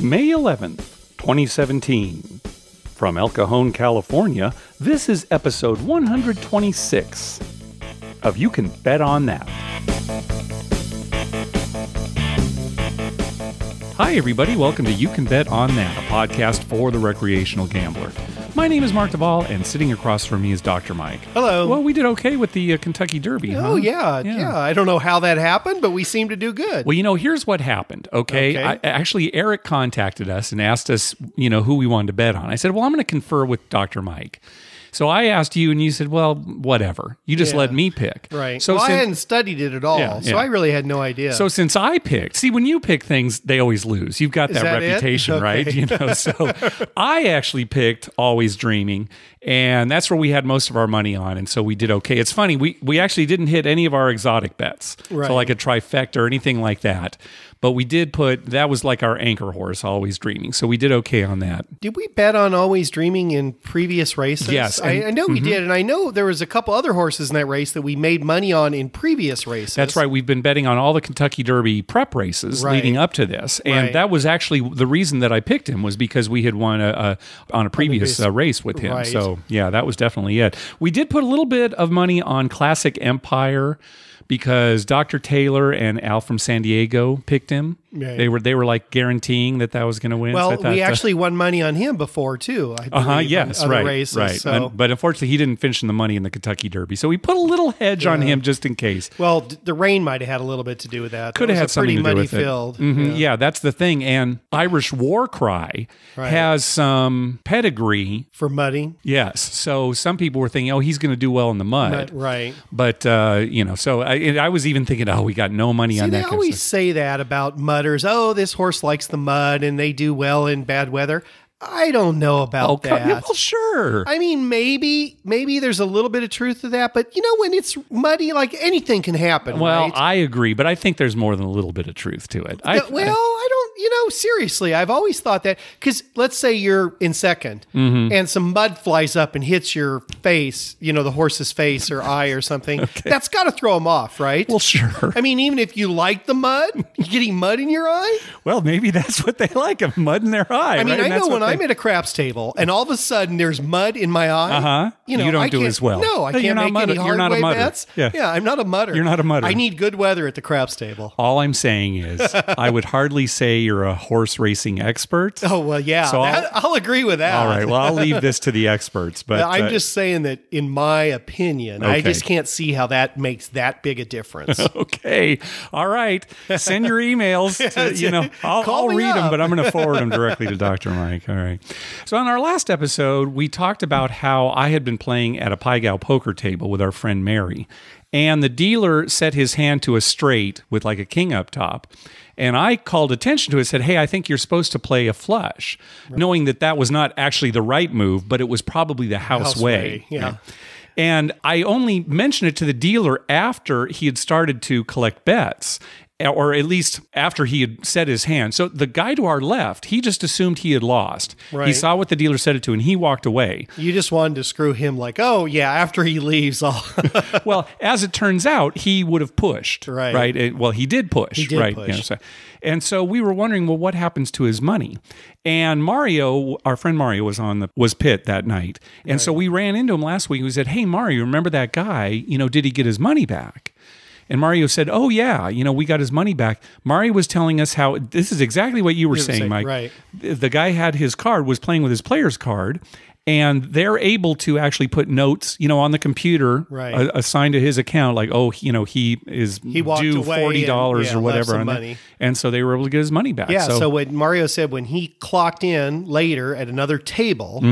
May 11th, 2017. From El Cajon, California, this is episode 126 of You Can Bet on That. Hi, everybody. Welcome to You Can Bet on That, a podcast for the recreational gambler. My name is Mark Duvall, and sitting across from me is Dr. Mike. Hello. Well, we did okay with the Kentucky Derby, Oh, yeah. I don't know how that happened, but we seem to do good. Well, here's what happened, okay? Actually, Eric contacted us and asked us, who we wanted to bet on. I said, well, I'm going to confer with Dr. Mike. So I asked you, and you said, well, whatever. You just let me pick. Right. So I hadn't studied it at all, so I really had no idea. So since I picked, see, when you pick things, they always lose. You've got that reputation, right? So I actually picked Always Dreaming, and that's where we had most of our money on, and so we did okay. It's funny, we actually didn't hit any of our exotic bets, so like a trifecta or anything like that. But we did that was like our anchor horse, Always Dreaming. So we did okay on that. Did we bet on Always Dreaming in previous races? Yes. I know we did. And I know there was a couple other horses in that race that we made money on in previous races. That's right. We've been betting on all the Kentucky Derby prep races leading up to this. And that was actually the reason that I picked him, was because we had won on a previous race with him. Right. So, yeah, that was definitely it. We did put a little bit of money on Classic Empire, because Dr. Taylor and Al from San Diego picked him. Right. They were like guaranteeing that was going to win. Well, so I thought, we actually won money on him before too. I believe, yes, on other right, races, right. So. But unfortunately, he didn't finish the money in the Kentucky Derby, so we put a little hedge on him just in case. Well, the rain might have had a little bit to do with that. Could have had something to do with filled. it. Mm-hmm. Yeah, that's the thing. And Irish War Cry has some pedigree for mudding. Yes, so some people were thinking, he's going to do well in the mud, right? But so I was even thinking, we got no money on that. They always say that about mudders. Oh, this horse likes the mud and they do well in bad weather. I don't know about that. Well, sure. I mean, maybe there's a little bit of truth to that, but when it's muddy, like anything can happen. Well, right? I agree, but I think there's more than a little bit of truth to it. I don't. Seriously, I've always thought that, because let's say you're in second and some mud flies up and hits your face, the horse's face or eye or something. That's got to throw them off, right? Well, sure. I mean, even if you like the mud, you getting mud in your eye. Well, maybe that's what they like, a mud in their eye. I mean, right? I know when I'm at a craps table and all of a sudden there's mud in my eye. You don't do as well. No, I can't make any hard way bets. Yeah, I'm not a mudder. You're not a mudder. I need good weather at the craps table. All I'm saying is, I would hardly say you're a horse racing expert. Oh, well, yeah. So I'll agree with that. All right. Well, I'll leave this to the experts. But I'm just saying that, in my opinion, I just can't see how that makes that big a difference. Okay. All right. Send your emails. I'll read them, but I'm going to forward them directly to Dr. Mike. All right. So on our last episode, we talked about how I had been playing at a Pai Gow poker table with our friend Mary, and the dealer set his hand to a straight with like a king up top. And I called attention to it and said, hey, I think you're supposed to play a flush, knowing that was not actually the right move, but it was probably the house way. Yeah. Right? And I only mentioned it to the dealer after he had started to collect bets, or at least after he had set his hand. So the guy to our left, he just assumed he had lost. Right. He saw what the dealer said it to, and he walked away. You just wanted to screw him like, oh, yeah, after he leaves, I'll... Well, as it turns out, he would have pushed. Right? He did push. He did push. And so we were wondering, well, what happens to his money? And Mario, our friend Mario, was pit that night. And so we ran into him last week. We said, hey, Mario, remember that guy? Did he get his money back? And Mario said, oh, yeah, we got his money back. Mario was telling us how, this is exactly what you were saying, Mike. Right. The guy had his card, was playing with his player's card, and they're able to actually put notes, on the computer assigned to his account, like, he walked due away $40 or whatever on money. And so they were able to get his money back. Yeah, so what Mario said, when he clocked in later at another table,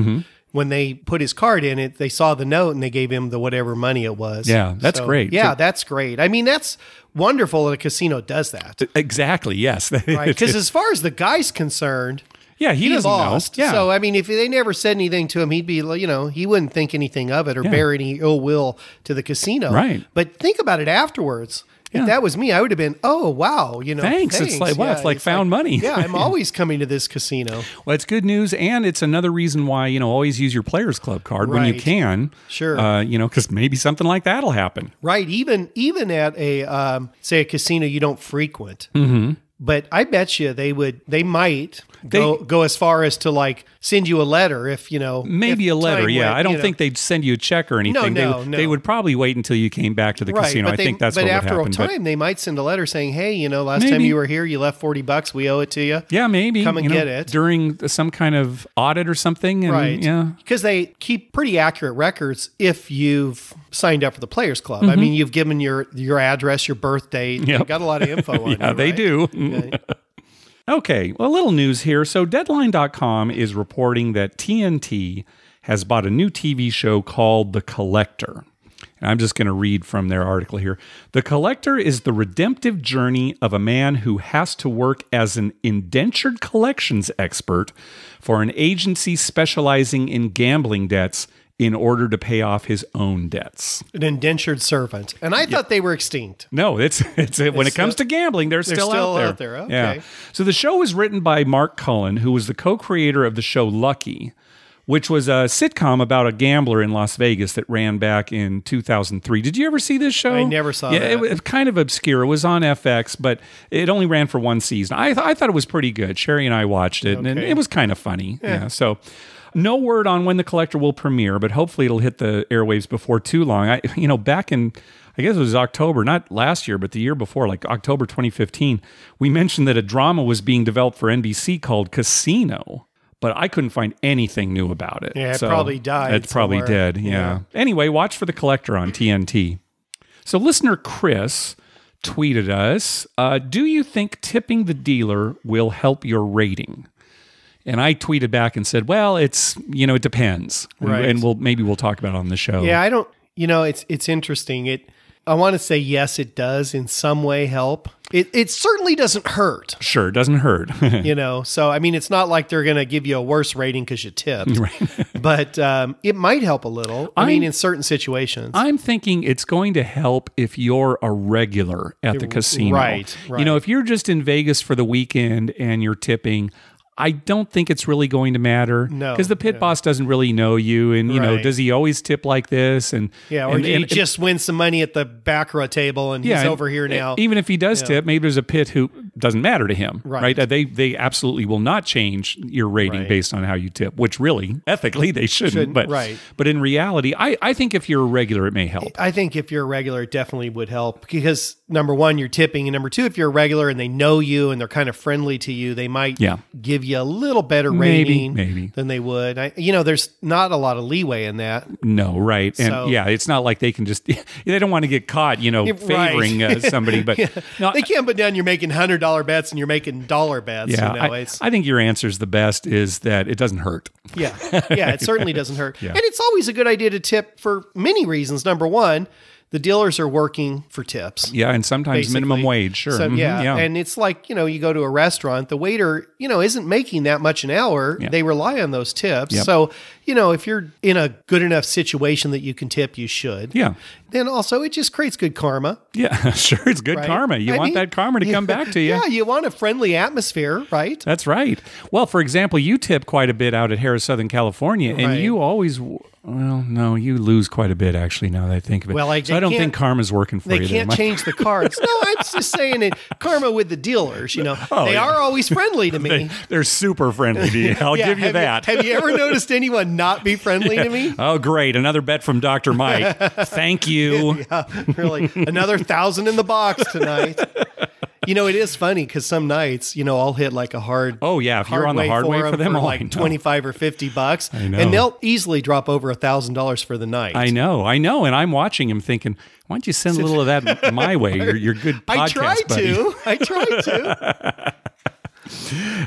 when they put his card in it, they saw the note and they gave him the whatever money it was. Yeah, that's great. Yeah, that's great. I mean, that's wonderful that a casino does that. Exactly, yes. Right, because as far as the guy's concerned, he doesn't lost. know. Yeah. So, I mean, if they never said anything to him, he'd be, he wouldn't think anything of it or bear any ill will to the casino. Right. But think about it afterwards. If that was me, I would have been, oh, wow, thanks. It's like, wow, it's like found money. Yeah, I'm always coming to this casino. Well, it's good news, and it's another reason why, always use your Players Club card when you can. Sure. Because maybe something like that'll happen. Right. Even at a, say, a casino you don't frequent. But I bet you they might go as far as to like send you a letter if, you know. Maybe a letter, yeah. I don't think they'd send you a check or anything. No. They would probably wait until you came back to the casino. I think that's what would happen. But after a time, they might send a letter saying, hey, you know, last time you were here, you left $40. We owe it to you. Yeah, maybe. Come and get it. During some kind of audit or something. And, right. Yeah. Because they keep pretty accurate records if you've signed up for the Players Club. I mean, you've given your address, your birth date. Yep. They've got a lot of info on you. Yeah, they do. Okay. Okay, well, a little news here. So Deadline.com is reporting that TNT has bought a new TV show called The Collector. And I'm just going to read from their article here. The Collector is the redemptive journey of a man who has to work as an indentured collections expert for an agency specializing in gambling debts in order to pay off his own debts. An indentured servant. And I thought they were extinct. No, it's when it comes to gambling, they're still out there. Okay. Yeah. So the show was written by Mark Cullen, who was the co-creator of the show Lucky, which was a sitcom about a gambler in Las Vegas that ran back in 2003. Did you ever see this show? I never saw that. Yeah, it was kind of obscure. It was on FX, but it only ran for one season. I thought it was pretty good. Sherry and I watched it, and it was kind of funny. Yeah. So no word on when The Collector will premiere, but hopefully it'll hit the airwaves before too long. Back in, I guess it was October, not last year, but the year before, like October 2015, we mentioned that a drama was being developed for NBC called Casino, but I couldn't find anything new about it. Yeah, it probably died. It's probably dead, yeah. Anyway, watch for The Collector on TNT. So listener Chris tweeted us, do you think tipping the dealer will help your rating? And I tweeted back and said, well, it depends. Right. And maybe we'll talk about it on the show. Yeah, I don't, it's interesting. I want to say, yes, it does in some way help. It certainly doesn't hurt. Sure, it doesn't hurt. So, I mean, it's not like they're going to give you a worse rating because you tipped. Right. But it might help a little. I mean, in certain situations. I'm thinking it's going to help if you're a regular at the casino. Right. If you're just in Vegas for the weekend and you're tipping, I don't think it's really going to matter. No. Because the pit boss doesn't really know you. And, does he always tip like this? And do you just win some money at the baccarat table and he's over here now? Even if he does tip, maybe there's a pit who doesn't matter to him. Right. They absolutely will not change your rating based on how you tip, which really, ethically, they shouldn't. But in reality, I think if you're a regular, it may help. I think if you're a regular, it definitely would help. Because number one, you're tipping. And number two, if you're a regular and they know you and they're kind of friendly to you, they might give you a little better rating than they would. There's not a lot of leeway in that. No, right. And it's not like they can just, they don't want to get caught, favoring somebody. But no, they can't put down you're making $100 bets and you're making dollar bets. Yeah, I think your answer is the best is that it doesn't hurt. Yeah, it certainly doesn't hurt. Yeah. And it's always a good idea to tip for many reasons. Number one, the dealers are working for tips. Yeah, and sometimes basically. Minimum wage, sure. So, and it's like, you go to a restaurant, the waiter, isn't making that much an hour. Yeah. They rely on those tips. Yep. So, if you're in a good enough situation that you can tip, you should. Yeah. Then also, it just creates good karma. Yeah, sure. It's good karma. You want that karma to come back to you. Yeah, you want a friendly atmosphere, right? That's right. Well, for example, you tip quite a bit out at Harrah's Southern California, and you always... Well, no, you lose quite a bit, actually, now that I think of it. Well, I don't think karma's working for you. They can't change the cards. No, I'm just saying it. Karma with the dealers, they are always friendly to me. They're super friendly to you. I'll give you that. Have you ever noticed anyone not be friendly to me? Oh, great. Another bet from Dr. Mike. Thank you. Yeah, really. Another 1,000 in the box tonight. It is funny because some nights, I'll hit like a hard. Oh yeah, if you're on the hard way for them, like $25 or $50, and they'll easily drop over $1,000 for the night. I know, and I'm watching him thinking, why don't you send a little of that my way? You're good podcast buddy. I try to.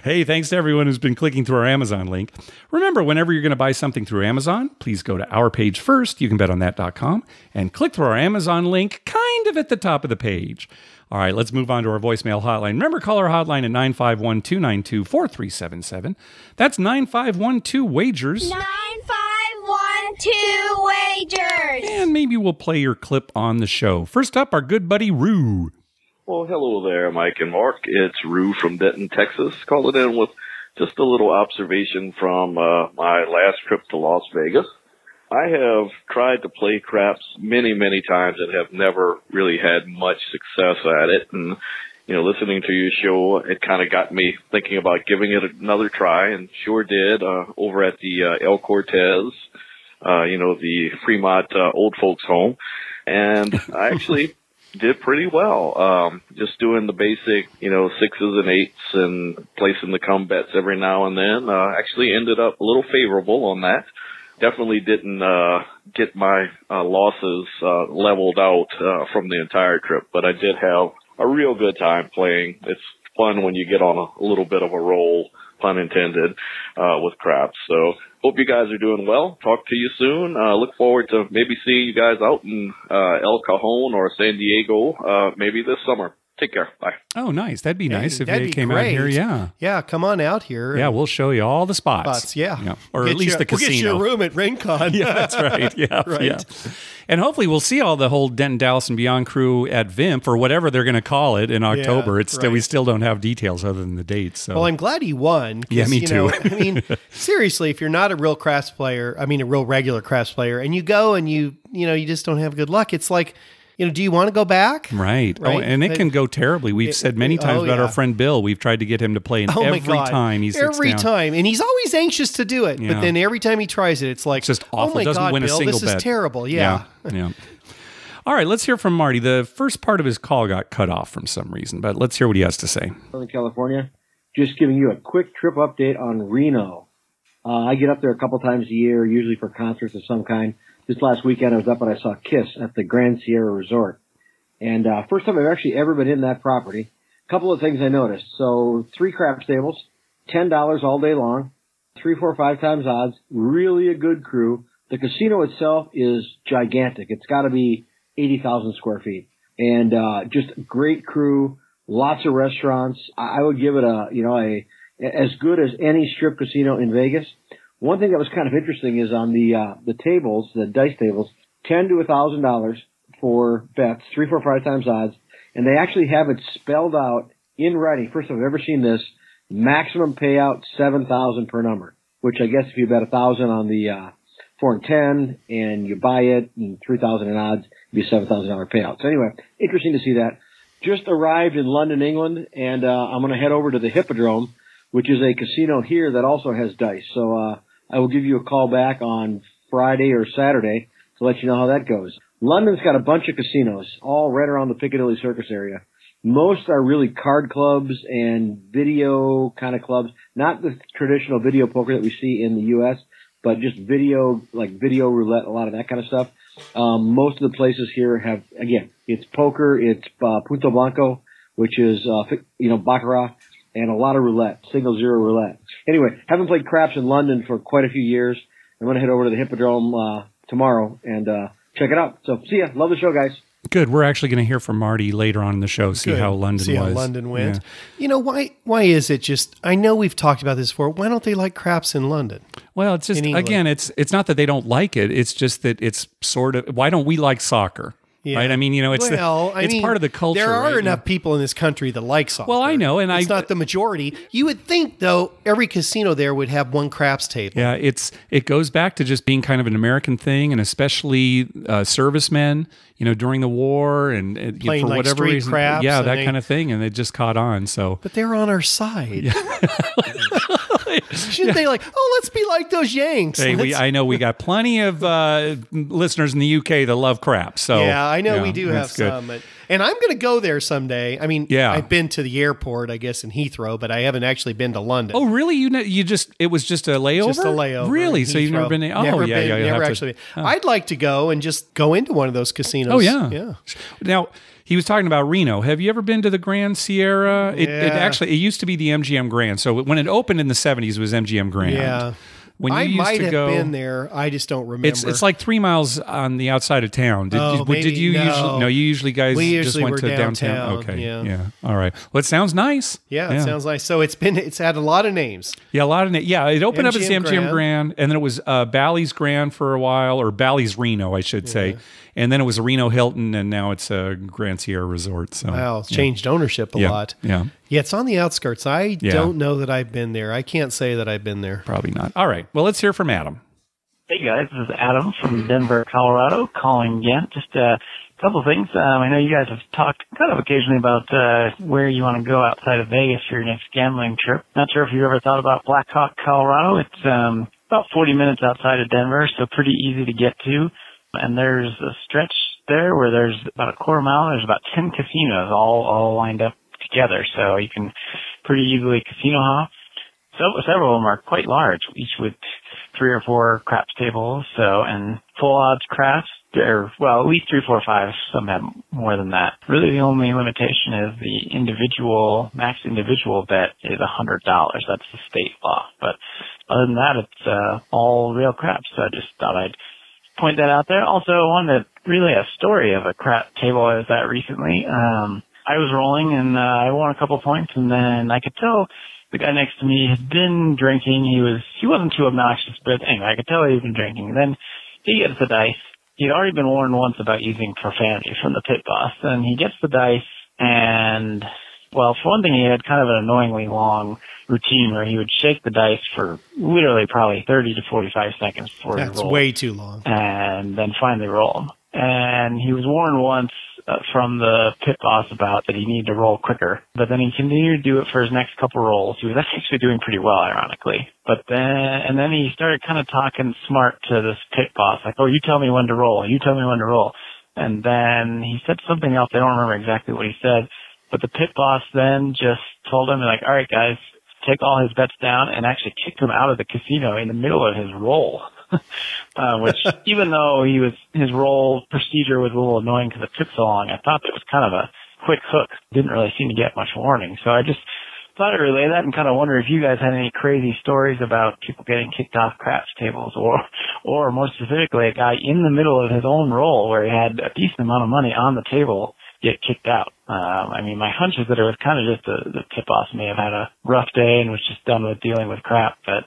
Hey, thanks to everyone who's been clicking through our Amazon link. Remember, whenever you're going to buy something through Amazon, please go to our page first, youcanbetonthat.com, and click through our Amazon link kind of at the top of the page. All right, let's move on to our voicemail hotline. Remember, call our hotline at 951-292-4377. That's 9512-WAGERS. 9512-WAGERS. And maybe we'll play your clip on the show. First up, our good buddy, Rue. Well, hello there, Mike and Mark. It's Rue from Denton, Texas, calling in with just a little observation from my last trip to Las Vegas. I have tried to play craps many, many times and have never really had much success at it. And listening to your show, it kind of got me thinking about giving it another try, and sure did, over at the El Cortez, the Fremont old folks home. And I actually did pretty well. Just doing the basic, 6s and 8s and placing the come bets every now and then. Actually ended up a little favorable on that. Definitely didn't get my losses leveled out from the entire trip, but I did have a real good time playing. It's fun when you get on a little bit of a roll, pun intended, with craps. So hope you guys are doing well. Talk to you soon. Look forward to maybe seeing you guys out in El Cajon or San Diego maybe this summer. Take care. Bye. Oh, nice. That'd be nice if you came out here. Yeah. Yeah, come on out here. Yeah, we'll show you all the spots. Yeah. Or at least the casino. We'll get you a room at Rincon. Yeah, that's right. Yeah. Right. Yeah. And hopefully we'll see all the whole Denton, Dallas, and Beyond crew at VIMP or whatever they're going to call it in October. We still don't have details other than the dates. So. Well, I'm glad he won. Yeah, me too. Seriously, if you're not a real craps player, a real regular craps player, and you go and you just don't have good luck, it's like, do you want to go back? Right. Oh, and it can go terribly. We've said many times about our friend Bill. We've tried to get him to play, and every time he sits down. Every time. And he's always anxious to do it. Yeah. But then every time he tries it, it's like, it's just awful. Oh my doesn't God, win Bill, a single this bet. Is terrible. Yeah. All right, let's hear from Marty. The first part of his call got cut off from some reason, but let's hear what he has to say. Southern California, just giving you a quick trip update on Reno. I get up there a couple times a year, usually for concerts of some kind. This last weekend I was up and I saw Kiss at the Grand Sierra Resort. And first time I've actually ever been in that property. A couple of things I noticed. So 3 craps tables, $10 all day long, 3, 4, 5 times odds, really a good crew. The casino itself is gigantic. It's got to be 80,000 square feet. And just great crew, lots of restaurants. I would give it as good as any strip casino in Vegas. One thing that was kind of interesting is on the tables, the dice tables, $10 to $1,000 for bets, 3, 4, 5 times odds, and they actually have it spelled out in writing. First time I've ever seen this. Maximum payout $7,000 per number, which I guess if you bet 1,000 on the 4 and 10, and you buy it and 3,000 in odds, it'd be a $7,000 payout. So anyway, interesting to see that. Just arrived in London, England, and I'm going to head over to the Hippodrome, which is a casino here that also has dice. So I will give you a call back on Friday or Saturday to let you know how that goes. London's got a bunch of casinos, all right around the Piccadilly Circus area. Most are really card clubs and video kind of clubs, not the traditional video poker that we see in the U.S., but just video, like video roulette, a lot of that kind of stuff. Most of the places here have, again, it's poker, it's Punto Blanco, which is, Baccarat, and a lot of roulette, single zero roulette. Anyway, haven't played craps in London for quite a few years. I'm going to head over to the Hippodrome tomorrow and check it out. So see ya. Love the show, guys. Good. We're actually going to hear from Marty later on in the show, see how London was. See how London went. Yeah. Why is it just, I know we've talked about this before, why don't they like craps in London? Well, it's just, again, it's not that they don't like it. It's just that it's sort of, why don't we like soccer? Yeah. Right? I mean, it's part of the culture. There are enough people in this country that like soccer. Well, I know. And it's not the majority. You would think, though, every casino there would have one craps table. Yeah, it goes back to just being kind of an American thing, and especially servicemen, during the war and playing for whatever reason. Craps. Yeah, that kind of thing. And it just caught on. So, but they're on our side. Yeah. Shouldn't they let's be like those Yanks? Hey, I know we got plenty of listeners in the UK that love craps. So yeah, I know we do have some. And I'm going to go there someday. I mean, I've been to the airport, I guess, in Heathrow, but I haven't actually been to London. Oh, really? It was just a layover? Just a layover. Really? So you've never been? Never actually. I'd like to go and just go into one of those casinos. Oh, yeah. Now, he was talking about Reno. Have you ever been to the Grand Sierra? It used to be the MGM Grand. So when it opened in the 70s, it was MGM Grand. Yeah. When you I used might to have go, been there. I just don't remember. It's like 3 miles on the outside of town. Did you usually? No, you usually guys just went to downtown. Okay, yeah. All right. Well, it sounds nice. Yeah, it sounds nice. So it's had a lot of names. Yeah, a lot of names. Yeah, it opened up as MGM Grand, and then it was Bally's Grand for a while, or Bally's Reno, I should say. And then it was a Reno Hilton, and now it's a Grand Sierra Resort. So wow, it's changed ownership a lot. Yeah. Yeah, it's on the outskirts. I don't know that I've been there. I can't say that I've been there. Probably not. All right. Well, let's hear from Adam. Hey, guys. This is Adam from Denver, Colorado, calling again. Just Couple things. I know you guys have talked kind of occasionally about where you want to go outside of Vegas for your next gambling trip. Not sure if you've ever thought about Black Hawk, Colorado. It's about 40 minutes outside of Denver, so pretty easy to get to. And there's a stretch there where there's about a quarter mile. There's about 10 casinos all lined up together, so you can pretty easily casino hop. So several of them are quite large, each with 3 or 4 craps tables, and full odds craps. Well, at least 3, 4, 5. Some have more than that. Really, the only limitation is the max individual bet is $100. That's the state law. But other than that, it's all real craps. So I just thought I'd point that out there. Also, one that really a story of a crap table I was at recently. I was rolling and I won a couple points, and then I could tell the guy next to me had been drinking. He wasn't too obnoxious, but anyway, I could tell he'd been drinking. And then he gets the dice. He'd already been warned once about using profanity from the pit boss, and he gets the dice, and, well, for one thing, he had kind of an annoyingly long routine where he would shake the dice for literally probably 30 to 45 seconds before he rolled. That's way too long. And then finally roll them. And he was warned once from the pit boss about that he needed to roll quicker, but then he continued to do it for his next couple rolls. He was actually doing pretty well, ironically. But then he started kind of talking smart to this pit boss, like, "Oh, you tell me when to roll. You tell me when to roll." And then he said something else. I don't remember exactly what he said, but the pit boss then just told him, like, "All right, guys, take all his bets down," and actually kicked him out of the casino in the middle of his roll. Which, even though his roll procedure was a little annoying because it took so long, I thought it was kind of a quick hook. Didn't really seem to get much warning. So I just thought I'd relay that and kind of wonder if you guys had any crazy stories about people getting kicked off craps tables, or more specifically, a guy in the middle of his own roll where he had a decent amount of money on the table get kicked out. I mean, my hunch is that it was kind of just the tip boss may have had a rough day and was just done with dealing with crap, but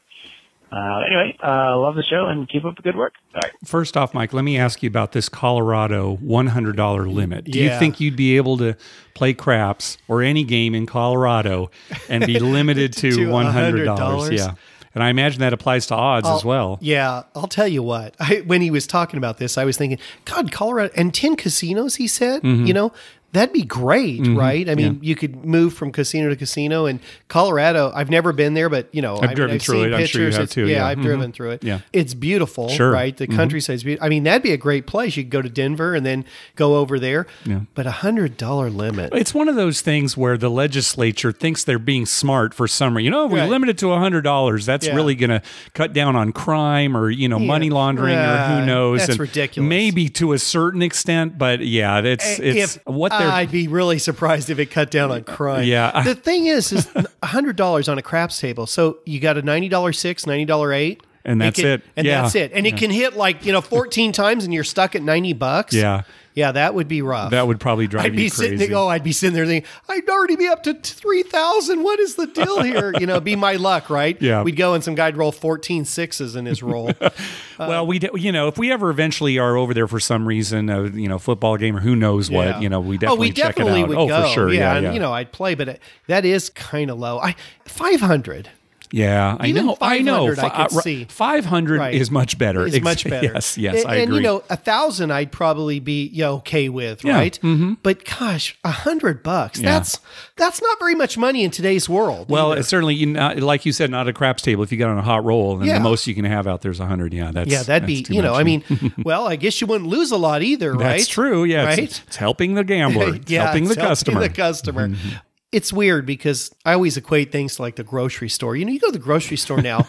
anyway, love the show and keep up the good work. All right. First off, Mike, let me ask you about this Colorado $100 limit. Do you think you'd be able to play craps or any game in Colorado and be limited to $100? Yeah. And I imagine that applies to odds as well. Yeah, I'll tell you what. When he was talking about this, I was thinking, God, Colorado, and 10 casinos, he said, you know, that'd be great, right? I mean, you could move from casino to casino. And Colorado, I've never been there, but, you know, I've driven through it. I'm sure you have too. Yeah, I've driven through it. Yeah. It's beautiful, right? The countryside's beautiful. I mean, that'd be a great place. You could go to Denver and then go over there. Yeah. But $100 limit. It's one of those things where the legislature thinks they're being smart for some reason. You know, if we limit it to $100, that's really going to cut down on crime or, you know, money laundering or who knows. That's ridiculous. Maybe to a certain extent, but yeah, it's what they're... I'd be really surprised if it cut down on crime. Yeah. The thing is $100 on a craps table. So you got a $90 6, $90 8. And that's it. And that's it. And it can hit 14 times and you're stuck at $90. Yeah. Yeah, that would be rough. That would probably drive you crazy. I'd be sitting there thinking, I'd already be up to 3,000. What is the deal here? You know, be my luck, right? Yeah. We'd go and some guy'd roll 14 sixes in his roll. Well, if we ever eventually are over there for some reason, football game or who knows what, we definitely check it out. Would go. For sure. Yeah. And, I'd play, but that is kind of low. 500. Yeah, I know. I could see 500 is much better. It's much better. Yes, I agree. And 1,000, I'd probably be okay with, right? Mm-hmm. But gosh, $100. Yeah. That's not very much money in today's world. Well, it's certainly like you said, not a craps table. If you got on a hot roll, and the most you can have out there's 100. Yeah, that'd be I mean, well, I guess you wouldn't lose a lot either, right? That's true. Yeah, right? It's helping the gambler. It's helping the customer. Mm-hmm. It's weird because I always equate things to like the grocery store. You go to the grocery store now,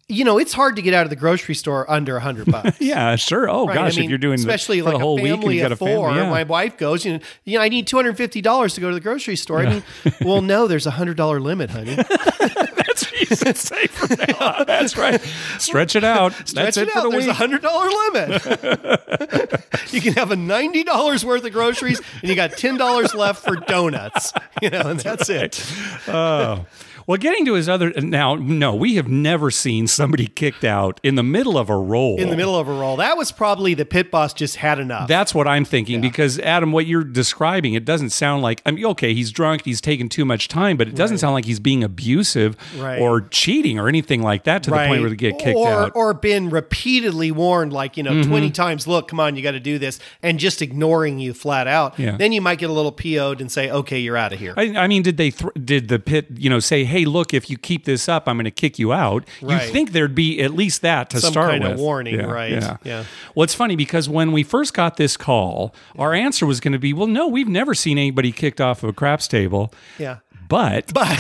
it's hard to get out of the grocery store under $100. Yeah, sure. Oh, right? Gosh, if you're doing especially for like the whole a family week, you got of 4, my wife goes, I need $250 to go to the grocery store. I mean, well, no, there's a $100 limit, honey. That's what you should say from now on. That's right. Stretch it out. That's it for the week. There's a $100 limit. You can have a $90 worth of groceries, and you got $10 left for donuts. And that's it. Oh. Well, getting to his other now, no, we have never seen somebody kicked out in the middle of a roll. In the middle of a roll. That was probably the pit boss just had enough. That's what I'm thinking because Adam, what you're describing, it doesn't sound like, I mean, okay, he's drunk, he's taking too much time, but it doesn't sound like he's being abusive or cheating or anything like that to the point where they get kicked out. Or been repeatedly warned, like, 20 times, look, come on, you got to do this, and just ignoring you flat out. Yeah. Then you might get a little PO'd and say, okay, you're out of here. I mean, did the pit, say, hey, look, if you keep this up, I'm going to kick you out. Right. You think there'd be at least that to Some start kind with. of warning, right? Yeah. Well, it's funny because when we first got this call, our answer was going to be, well, no, we've never seen anybody kicked off of a craps table. Yeah. But then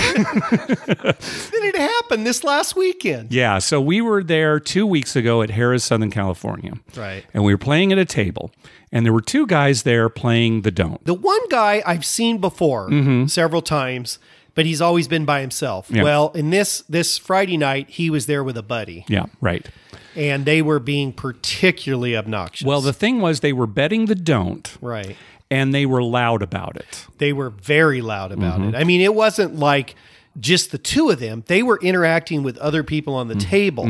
it happened this last weekend. Yeah, so we were there 2 weeks ago at Harrah's, Southern California. Right. And we were playing at a table, and there were two guys there playing the don't. The one guy I've seen before several times, but he's always been by himself. Yeah. Well, in this Friday night, he was there with a buddy. Yeah, right. And they were being particularly obnoxious. Well, the thing was they were betting the don't. Right. And they were loud about it. They were very loud about it. I mean, it wasn't like just the two of them. They were interacting with other people on the table.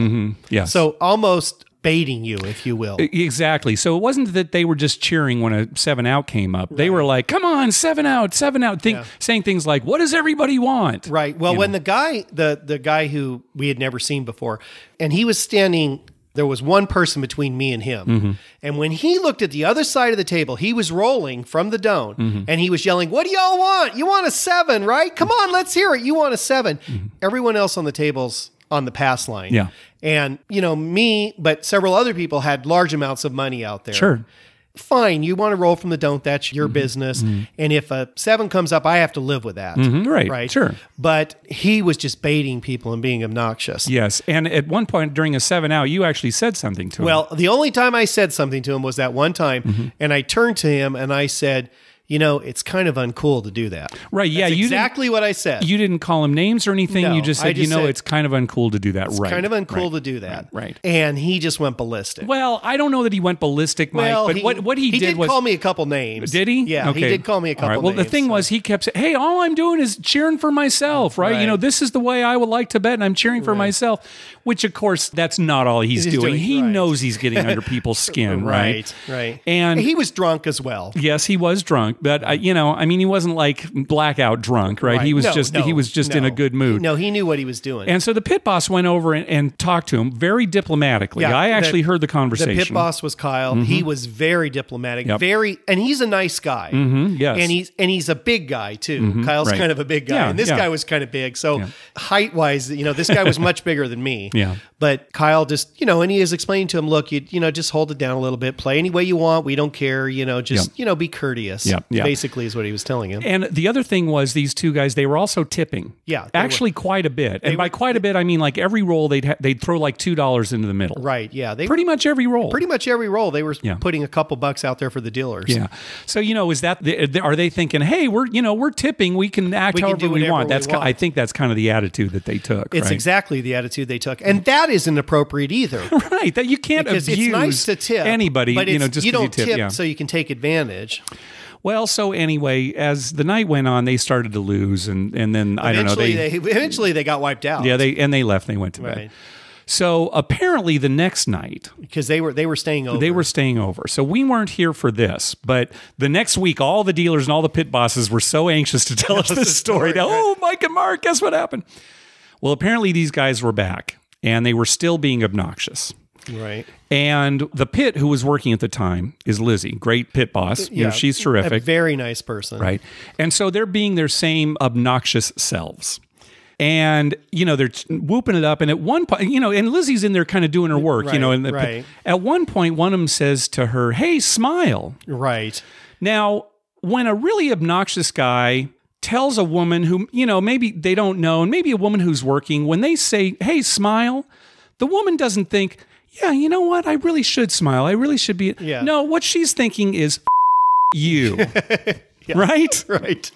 Yes. So almost baiting you, if you will. Exactly. So it wasn't that they were just cheering when a 7-out came up. They were like, come on, 7-out, 7-out. Saying things like, what does everybody want? Right. Well, when the guy who we had never seen before, and he was standing, there was one person between me and him. And when he looked at the other side of the table, he was rolling from the don't and he was yelling, what do y'all want? You want a 7, right? Come on, let's hear it. You want a 7. Everyone else on the table's on the pass line. Yeah. And, me, but several other people had large amounts of money out there. Sure. Fine, you want to roll from the don't, that's your business. And if a 7 comes up, I have to live with that. Right, sure. But he was just baiting people and being obnoxious. Yes, and at one point during a 7-out, you actually said something to him. Well, the only time I said something to him was that one time, and I turned to him and I said, it's kind of uncool to do that. Right, yeah. That's exactly what I said. You didn't call him names or anything. No, you just said, said, it's kind of uncool to do that. It's kind of uncool to do that. Right. And he just went ballistic. Well, I don't know that he went ballistic, Mike, but what he did was... call me a couple names. Did he? Yeah, okay. he did call me a couple names. Well, the thing was, he kept saying, hey, all I'm doing is cheering for myself, right? This is the way I would like to bet, and I'm cheering for myself, which, of course, that's not all he's doing. He knows he's getting under people's skin, right? Right. And he was drunk as well. Yes, he was drunk, but, he wasn't like blackout drunk, right? He was just in a good mood. No, he knew what he was doing. And so the pit boss went over and talked to him very diplomatically. Yeah, I actually heard the conversation. The pit boss was Kyle. He was very diplomatic, and he's a nice guy. Yes. And he's a big guy too. Kyle's kind of a big guy, and this guy was kind of big. So height wise, this guy was much bigger than me. Yeah. But Kyle just, and he is explaining to him, look, you just hold it down a little bit, play any way you want. We don't care. Just be courteous. Yeah. Basically, is what he was telling him. And the other thing was these two guys, they were also tipping. Yeah. Actually quite a bit. And by quite a bit, I mean like every roll they'd throw like $2 into the middle. Right. Yeah. Pretty much every roll. Pretty much every roll. They were putting a couple bucks out there for the dealers. Yeah. So, is that, are they thinking, hey, we're tipping. We can act however we want. I think that's kind of the attitude that they took. It's exactly the attitude they took. And that isn't appropriate either. Right. That you can't abuse it's nice to tip anybody, but just you don't tip so you can take advantage. Well, so anyway, as the night went on, they started to lose, and then I don't know. Eventually, they got wiped out. Yeah, they left. And they went to bed. So apparently, the next night, because they were staying over. They were staying over. So we weren't here for this, but the next week, all the dealers and all the pit bosses were so anxious to tell us this story. Now, oh, Mike and Mark, guess what happened? Well, apparently, these guys were back, and they were still being obnoxious. Right. And the pit who was working at the time is Lizzie, great pit boss. She's terrific. A very nice person. Right. And so they're being their same obnoxious selves. And, they're whooping it up. And at one point, and Lizzie's in there kind of doing her work, Right. At one point, one of them says to her, hey, smile. Right. Now, when a really obnoxious guy tells a woman who, maybe they don't know, and maybe a woman who's working, when they say, hey, smile, the woman doesn't think, yeah, you know what? I really should smile. I really should be. Yeah. No, what she's thinking is you. Right? Right.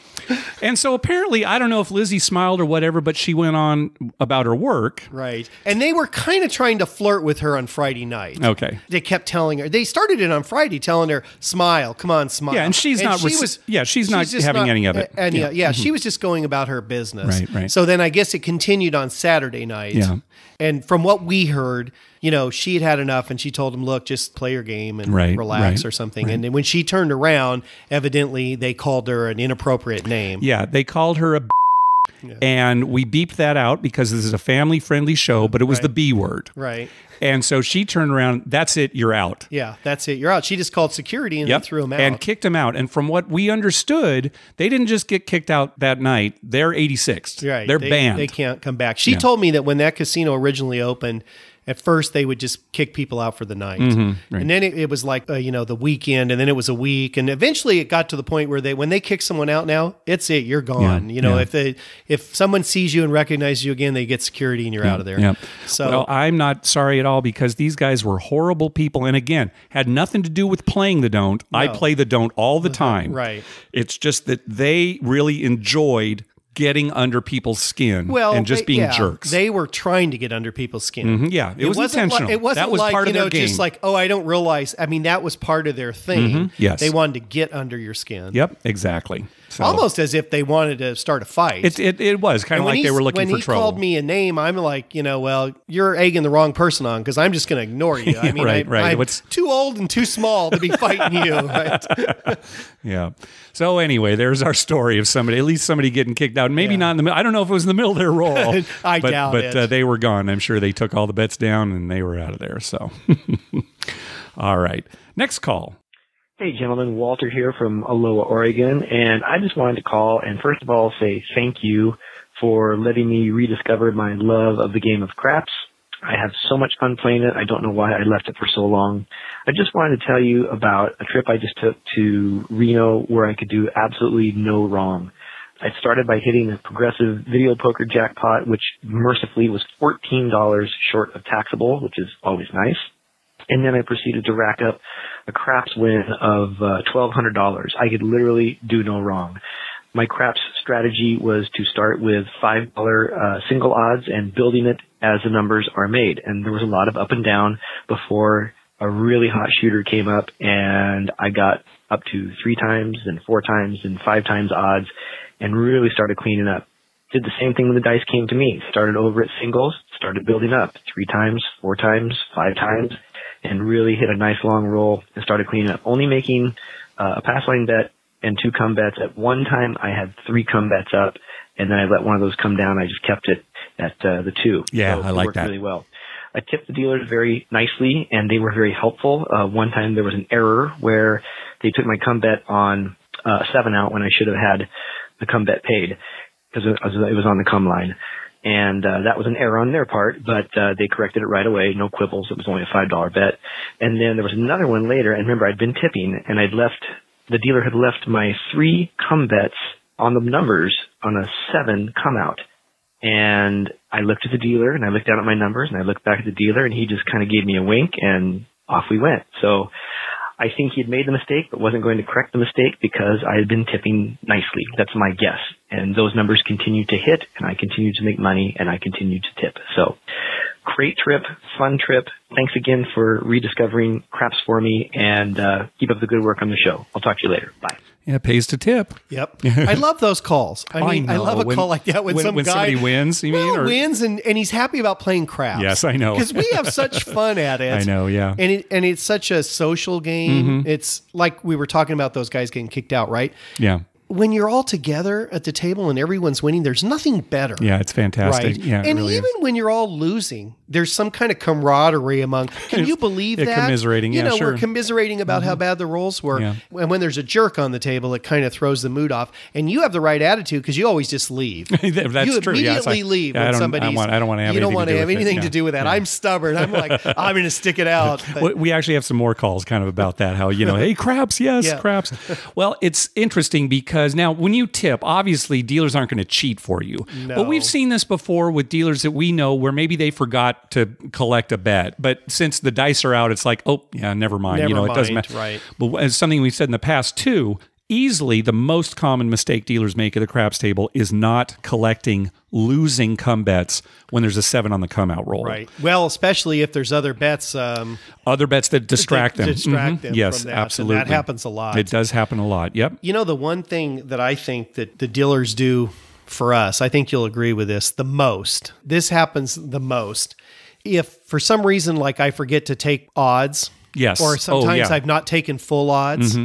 And so apparently, I don't know if Lizzie smiled or whatever, but she went on about her work. Right. And they were kind of trying to flirt with her on Friday night. Okay. They kept telling her, they started it on Friday, telling her, smile, come on, smile. Yeah, and she's not just having any of it. And she was just going about her business. Right. So then I guess it continued on Saturday night. Yeah. And from what we heard, she had enough and she told him, look, just play your game and relax or something. And then when she turned around, evidently they called her an inappropriate name. Yeah, they called her a and we beeped that out because this is a family-friendly show, but it was the B word. Right. And so she turned around, that's it, you're out. Yeah, that's it, you're out. She just called security and they threw him out. And kicked him out. And from what we understood, they didn't just get kicked out that night. They're 86th. Right. They're banned. They can't come back. She told me that when that casino originally opened, at first they would just kick people out for the night. And then it was like, the weekend, and then it was a week. And eventually it got to the point where when they kick someone out now, it's it, you're gone. If someone sees you and recognizes you again, they get security and you're out of there. Yeah. So well, I'm not sorry at all because these guys were horrible people. And again, had nothing to do with playing the don't. No. I play the don't all the time. Right. It's just that they really enjoyed getting under people's skin and just being jerks. They were trying to get under people's skin. Yeah, it was intentional. It wasn't that was part of their game. Just like, I don't realize. I mean, that was part of their thing. Yes. They wanted to get under your skin. Yep, exactly. So, almost as if they wanted to start a fight. It was kind of like they were looking for trouble. When he called me a name, I'm like, you're egging the wrong person on because I'm just going to ignore you. I mean, I'm too old and too small to be fighting you. Right? Yeah. So anyway, there's our story of at least somebody getting kicked out. Maybe not in the middle. I don't know if it was in the middle of their roll. I doubt it. But they were gone. I'm sure they took all the bets down and they were out of there. So, all right. Next call. Hey, gentlemen, Walter here from Aloha, Oregon, and I just wanted to call and first of all say thank you for letting me rediscover my love of the game of craps. I have so much fun playing it. I don't know why I left it for so long. I just wanted to tell you about a trip I just took to Reno where I could do absolutely no wrong. I started by hitting a progressive video poker jackpot, which mercifully was $14 short of taxable, which is always nice. And then I proceeded to rack up a craps win of $1,200. I could literally do no wrong. My craps strategy was to start with $5 single odds and building it as the numbers are made. And there was a lot of up and down before a really hot shooter came up, and I got up to 3 times and 4 times and 5 times odds and really started cleaning up. Did the same thing when the dice came to me. Started over at singles, started building up 3 times, 4 times, 5 times, and really hit a nice long roll and started cleaning up. Only making a pass line bet and 2 come bets. At one time, I had 3 come bets up, and then I let one of those come down. I just kept it at the 2. Yeah, so I like worked that. Really well. I tipped the dealers very nicely, and they were very helpful. One time there was an error where they took my come bet on 7 out when I should have had the come bet paid because it was on the come line. And that was an error on their part, but they corrected it right away. No quibbles. It was only a $5 bet. And then there was another one later, and remember, I'd been tipping, and the dealer had left my 3 come bets on the numbers on a 7 come out. And I looked at the dealer, and I looked down at my numbers, and I looked back at the dealer, and he just kind of gave me a wink, and off we went. So I think he had made the mistake, but wasn't going to correct the mistake because I had been tipping nicely. That's my guess. And those numbers continued to hit, and I continued to make money, and I continued to tip. So great trip, fun trip. Thanks again for rediscovering craps for me, and keep up the good work on the show. I'll talk to you later. Bye. Yeah, it pays to tip. Yep. I love those calls. I mean, I love a call like that when some guy somebody wins, wins and he's happy about playing craps. Yes, I know. Because we have such fun at it. I know, yeah. And it's such a social game. It's like we were talking about those guys getting kicked out, right? Yeah. When you're all together at the table and everyone's winning, there's nothing better. Yeah, it's fantastic. Right? Yeah, and really even when you're all losing, there's some kind of camaraderie among. Can you believe that? Commiserating, yeah, sure. We're commiserating about how bad the rolls were. Yeah. And when there's a jerk on the table, it kind of throws the mood off. And you have the right attitude because you always just leave. That's you true. immediately leave when somebody's. I don't want to have. You don't want to have anything to do with that. Yeah. I'm stubborn. I'm like, I'm going to stick it out. But we actually have some more calls kind of about that. How hey, craps, yes, craps. Well, it's interesting because now when you tip, obviously dealers aren't going to cheat for you. No. But we've seen this before with dealers that we know where maybe they forgot to collect a bet, but since the dice are out, it's like, oh yeah, never mind. It doesn't matter. Right. But as something we've said in the past too, easily the most common mistake dealers make at the craps table is not collecting losing come bets when there's a 7 on the come out roll. Right. Well, especially if there's other bets. Other bets that distract them. Them Yes, from that. absolutely. And that happens a lot. It does happen a lot. Yep. You know, the one thing that I think that the dealers do for us, I think you'll agree with this, the most. This happens the most. If for some reason, like I forget to take odds, Yes. or sometimes I've not taken full odds,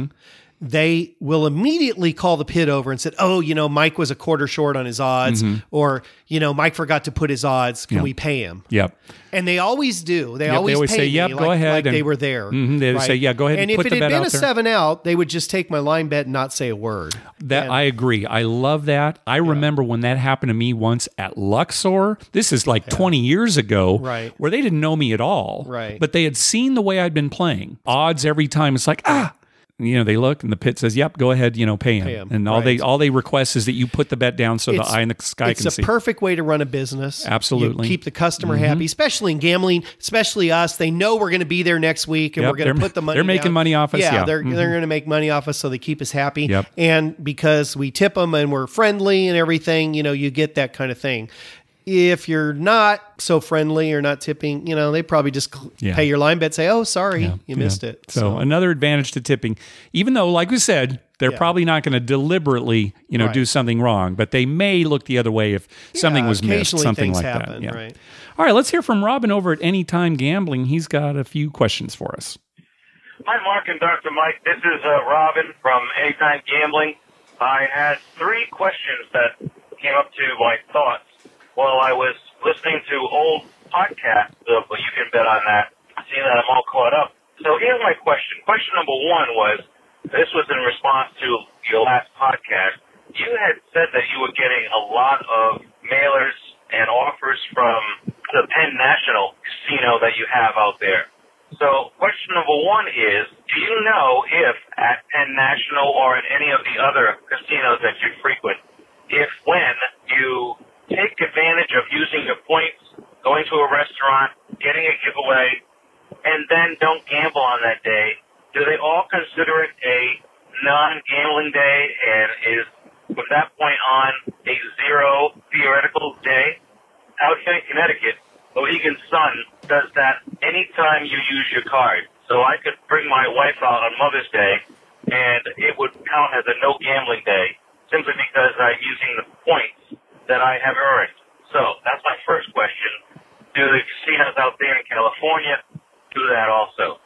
they will immediately call the pit over and said, oh, Mike was a quarter short on his odds, or, Mike forgot to put his odds. Can we pay him? Yep. And they always do. They They always always pay say, me yep, go ahead. like they were there. They right? say, yeah, go ahead and put the bet out there. And if it had been a 7 out, they would just take my line bet and not say a word. I agree. I love that. I remember when that happened to me once at Luxor. This is like 20 years ago, Right. where they didn't know me at all. Right. But they had seen the way I'd been playing. Odds every time. It's like, they look and the pit says, yep, go ahead, pay him. And all they request is that you put the bet down so the eye in the sky can see. It's a perfect way to run a business. Absolutely. You keep the customer happy, especially in gambling, especially us. They know we're going to be there next week and Yep, we're going to put the money they're making down. money off us. Yeah. They're going to make money off us, so they keep us happy. Yep. And because we tip them and we're friendly and everything, you get that kind of thing. If you're not so friendly or not tipping, they probably just pay your line bet, say, oh, sorry, you missed it. So another advantage to tipping, even though, like we said, they're probably not going to deliberately, do something wrong, but they may look the other way if something was missed, something like happen, that. Right. All right, let's hear from Robin over at Anytime Gambling. He's got a few questions for us. Hi, Mark and Dr. Mike. This is Robin from Anytime Gambling. I had 3 questions that came up to my thoughts while I was listening to old podcasts of You Can Bet on That, seeing that I'm all caught up. So here's my question. Question number 1 was, this was in response to your last podcast. You had said that you were getting a lot of mailers and offers from the Penn National Casino that you have out there. So question number 1 is, do you know if at Penn National or at any of the other casinos that you frequent, if when you take advantage of using your points, going to a restaurant, getting a giveaway, and then don't gamble on that day, do they all consider it a non-gambling day and is, from that point on, a 0 theoretical day? Out here in Connecticut, Mohegan Sun does that anytime you use your card. So I could bring my wife out on Mother's Day, and it would count as a no gambling day, simply because I'm using the points that I have earned. So that's my first question. Do the casinos out there in California do that also?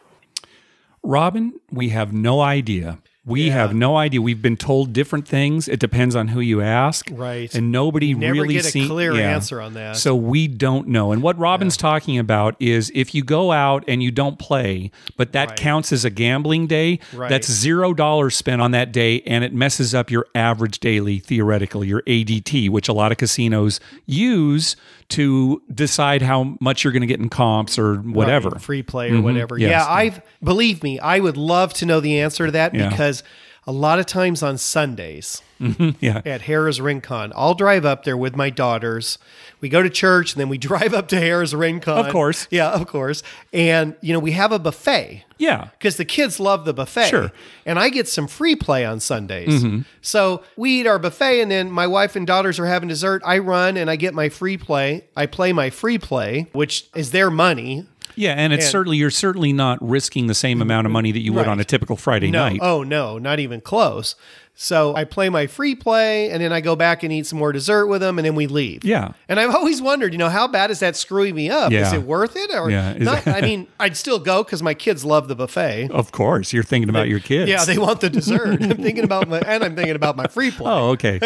Robin, we have no idea. We have no idea. We've been told different things. It depends on who you ask. Right. And nobody never really get a clear answer on that. So we don't know. And what Robin's talking about is if you go out and you don't play, but that counts as a gambling day, that's $0 spent on that day, and it messes up your average daily, theoretically, your ADT, which a lot of casinos use to decide how much you're going to get in comps or whatever. Right, free play or whatever. Yes. Yeah, believe me, I would love to know the answer to that because a lot of times on Sundays at Harrah's Rincon, I'll drive up there with my daughters. We go to church and then we drive up to Harrah's Rincon. Of course. Yeah, of course. And, we have a buffet. Yeah. Because the kids love the buffet. Sure. And I get some free play on Sundays. So we eat our buffet and then my wife and daughters are having dessert. I run and I get my free play. I play my free play, which is their money. Yeah, and you're certainly not risking the same amount of money that you would on a typical Friday night. Oh, no, not even close. So I play my free play, and then I go back and eat some more dessert with them, and then we leave. Yeah. And I've always wondered, how bad is that screwing me up? Yeah. Is it worth it? Or Yeah. not? I mean, I'd still go because my kids love the buffet. Of course, you're thinking about your kids. Yeah, they want the dessert. I'm thinking about my free play. Oh, okay.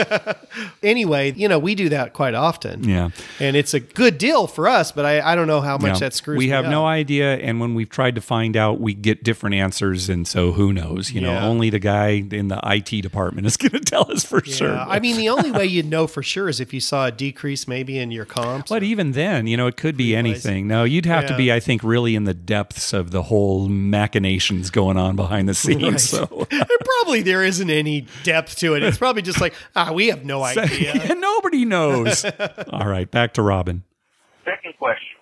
Anyway, we do that quite often. Yeah. And it's a good deal for us, but I don't know how much that screws me up. We have no idea, and when we've tried to find out, we get different answers, and so who knows? Only the guy in the IT department is going to tell us for sure. I mean, the only way you'd know for sure is if you saw a decrease maybe in your comps. But even then, it could be anything. No, you'd have to be, I think, really in the depths of the whole machinations going on behind the scenes. Right. So there isn't any depth to it. It's probably just like, we have no idea. Yeah, nobody knows. All right, back to Robin. Second question.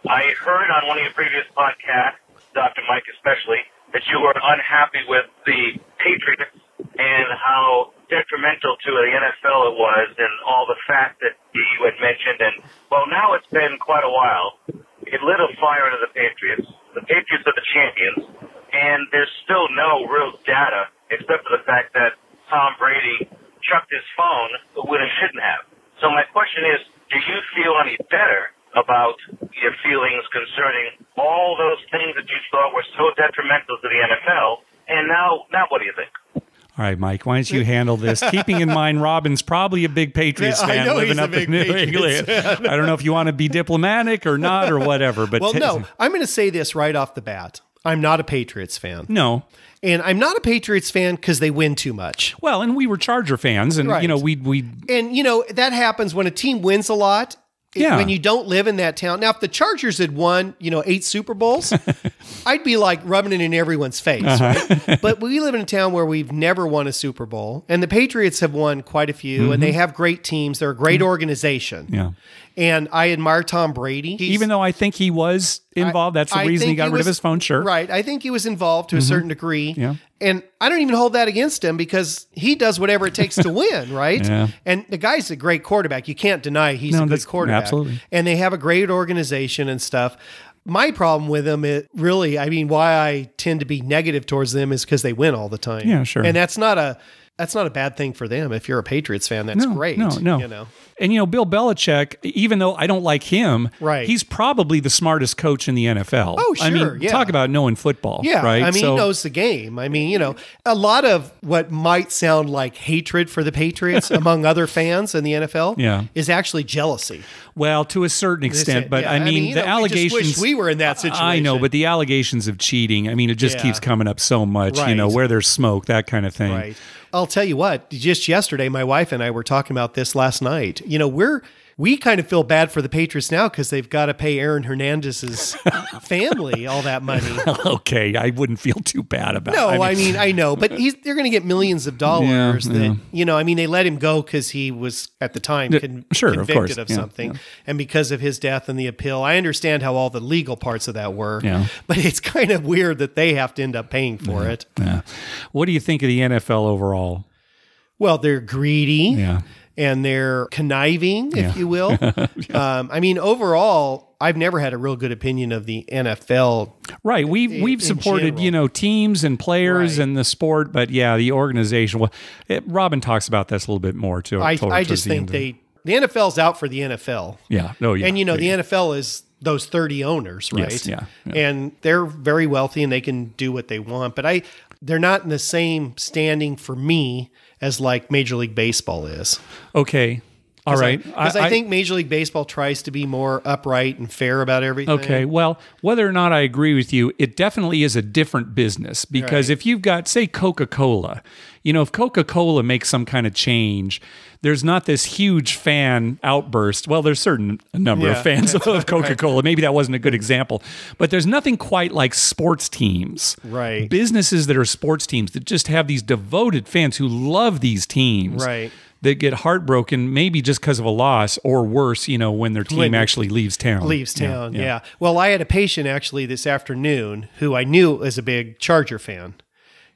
I heard on one of your previous podcasts, Dr. Mike especially, that you were unhappy with the Patriots and how detrimental to the NFL it was, and all the facts that you had mentioned. And, well, now it's been quite a while. It lit a fire under the Patriots. The Patriots are the champions, and there's still no real data except for the fact that Tom Brady chucked his phone when he shouldn't have. So my question is, do you feel any better about your feelings concerning all those things that you thought were so detrimental to the NFL? And now what do you think? All right, Mike, why don't you handle this? Keeping in mind, Robin's probably a big Patriots fan living up in New England. I don't know if you want to be diplomatic or not or whatever. But well, no, I'm going to say this right off the bat. I'm not a Patriots fan. No. And I'm not a Patriots fan because they win too much. Well, and we were Charger fans, and, right. we... And, that happens when a team wins a lot. Yeah. When you don't live in that town. Now, if the Chargers had won, 8 Super Bowls, I'd be like rubbing it in everyone's face, right? But we live in a town where we've never won a Super Bowl, and the Patriots have won quite a few, and they have great teams. They're a great organization. Yeah. And I admire Tom Brady. Even though I think he was involved, that's the reason he got rid of his phone, sure. Right. I think he was involved to a certain degree. Yeah. And I don't even hold that against him because he does whatever it takes to win, right? Yeah. And the guy's a great quarterback. You can't deny he's a good quarterback. Absolutely. And they have a great organization and stuff. My problem with them, why I tend to be negative towards them is because they win all the time. Yeah, sure. And that's not a bad thing for them. If you're a Patriots fan, that's great. No. And, Bill Belichick, even though I don't like him, right. he's probably the smartest coach in the NFL. Oh, sure. I mean, talk about knowing football. Yeah. Right? He knows the game. A lot of what might sound like hatred for the Patriots among other fans in the NFL is actually jealousy. Well, to a certain extent, but the allegations. We just wish we were in that situation. I know, but the allegations of cheating, it just keeps coming up so much, right. Where there's smoke, that kind of thing. Right. I'll tell you what, just yesterday, my wife and I were talking about this last night. We kind of feel bad for the Patriots now because they've got to pay Aaron Hernandez's family all that money. Okay, I wouldn't feel too bad about it. No, I know, but they're going to get millions of dollars they let him go because he was, at the time, convicted of something. Yeah. And because of his death and the appeal, I understand how all the legal parts of that were. Yeah. But it's kind of weird that they have to end up paying for it. Yeah. What do you think of the NFL overall? Well, they're greedy. Yeah. And they're conniving, if you will. Overall, I've never had a real good opinion of the NFL. Right. We've supported, teams and players and the sport, but the organization. Well, Robin talks about this a little bit more too. I just think the NFL's out for the NFL. Yeah. No. Yeah. And the NFL is those 30 owners, right? Yes, yeah. And they're very wealthy and they can do what they want, but they're not in the same standing for me as like Major League Baseball is. Okay. All right. Because I think Major League Baseball tries to be more upright and fair about everything. Okay. Well, whether or not I agree with you, it definitely is a different business because if you've got, say, Coca-Cola, if Coca-Cola makes some kind of change, there's not this huge fan outburst. Well, there's a number of fans of Coca-Cola. Right. Maybe that wasn't a good example, but there's nothing quite like sports teams. Right. Businesses that are sports teams that just have these devoted fans who love these teams. Right. That get heartbroken maybe just because of a loss or worse, when their team actually leaves town. Yeah. Well, I had a patient actually this afternoon who I knew was a big Charger fan.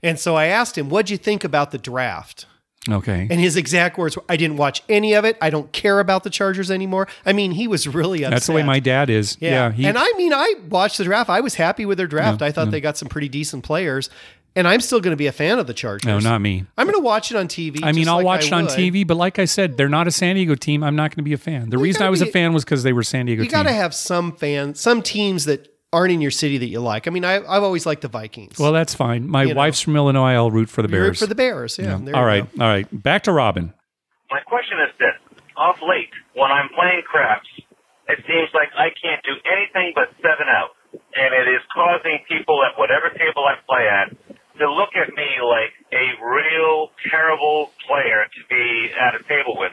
And so I asked him, what'd you think about the draft? Okay. And his exact words were, I didn't watch any of it. I don't care about the Chargers anymore. He was really upset. That's the way my dad is. Yeah. I watched the draft. I was happy with their draft. I thought they got some pretty decent players. And I'm still going to be a fan of the Chargers. No, not me. I'm going to watch it on TV. I'll watch it on TV, but like I said, they're not a San Diego team. I'm not going to be a fan. The reason I was a fan was because they were San Diego team. You got to have some teams that aren't in your city that you like. I've always liked the Vikings. Well, that's fine. My wife's from Illinois. I'll root for the Bears. Root for the Bears, yeah. All right. Back to Robin. My question is this. Off late, when I'm playing craps, it seems like I can't do anything but 7 out. And it is causing people at whatever table I play at to look at me like a real terrible player to be at a table with.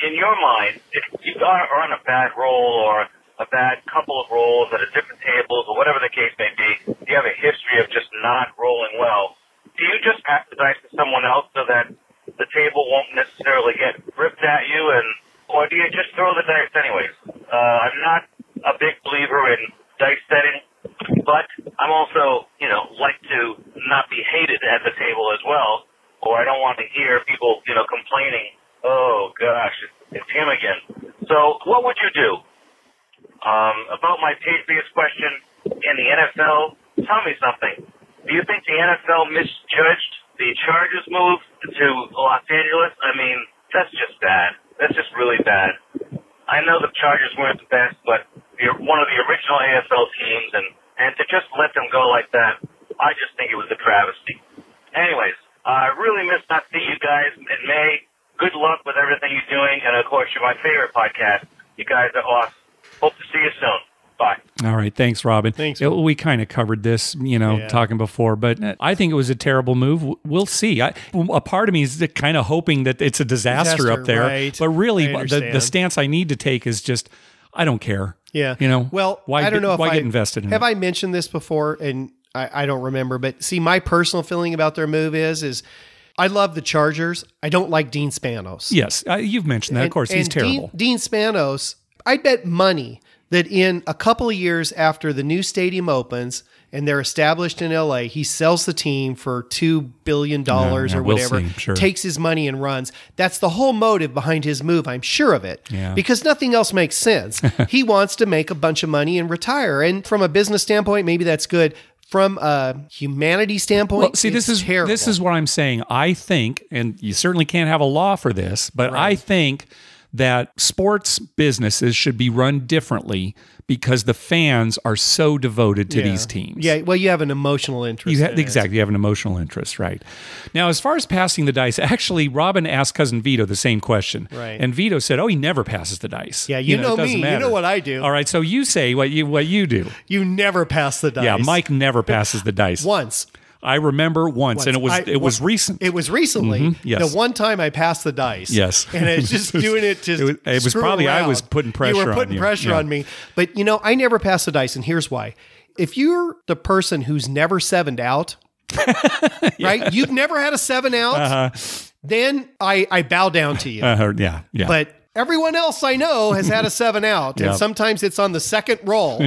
In your mind, if you are on a bad roll or a bad couple of rolls at a different tables or whatever the case may be, you have a history of just not rolling well, do you just pass the dice to someone else so that the table won't necessarily get ripped at you, or do you just throw the dice anyways? I'm not a big believer in dice setting, but I'm also, like to not be hated at the table as well, or I hear people, complaining, oh gosh, it's him again. So what would you do? About my Patriots question in the NFL, tell me something. Do you think the NFL misjudged the Chargers move to Los Angeles? I mean, that's just bad. That's just really bad. I know the Chargers weren't the best, but they're one of the original AFL teams, and to just let them go like that, I just think it was a travesty. Anyways, I really miss not seeing you guys in May. Good luck with everything you're doing, and of course, you're my favorite podcast. You guys are awesome. Hope to see you soon. Bye. All right. Thanks, Robin. Thanks. We kind of covered this, talking before, but I think it was a terrible move. We'll see. A part of me is kind of hoping that it's a disaster up there. Right. But really, I the understand. stance I need to take is just, I don't care. Yeah. Well, why, I don't know if why get invested in have it? I mentioned this before? And I don't remember, but see, my personal feeling about their move is I love the Chargers. I don't like Dean Spanos. Yes. You've mentioned that. Of course, he's terrible. Dean Spanos, I bet money that in a couple of years after the new stadium opens and they're established in LA, he sells the team for $2 billion or we'll whatever, see, sure. takes his money and runs. That's the whole motive behind his move. I'm sure of it, because nothing else makes sense. He wants to make a bunch of money and retire. And from a business standpoint, maybe that's good. From a humanity standpoint, Well, see, this is terrible. This is what I'm saying. I think, and you certainly can't have a law for this, but I think that sports businesses should be run differently because the fans are so devoted to these teams. Yeah, well, you have an emotional interest. Exactly. You have an emotional interest, right? Now, as far as passing the dice, actually, Robin asked Cousin Vito the same question. Right. And Vito said, he never passes the dice. Yeah, you know it doesn't me. matter. You know what I do. All right, so you say what you do. You never pass the dice. Yeah, Mike never passes the dice. Once. I remember once, and it was recent. It was recently. Yes. The one time I passed the dice. Yes. And it's just doing it to it was probably around. I was putting pressure on you. You were putting pressure on me. But, I never pass the dice, and here's why. If you're the person who's never sevened out, right? You've never had a 7 out, then I bow down to you. Yeah. But everyone else I know has had a 7 out. And sometimes it's on the second roll,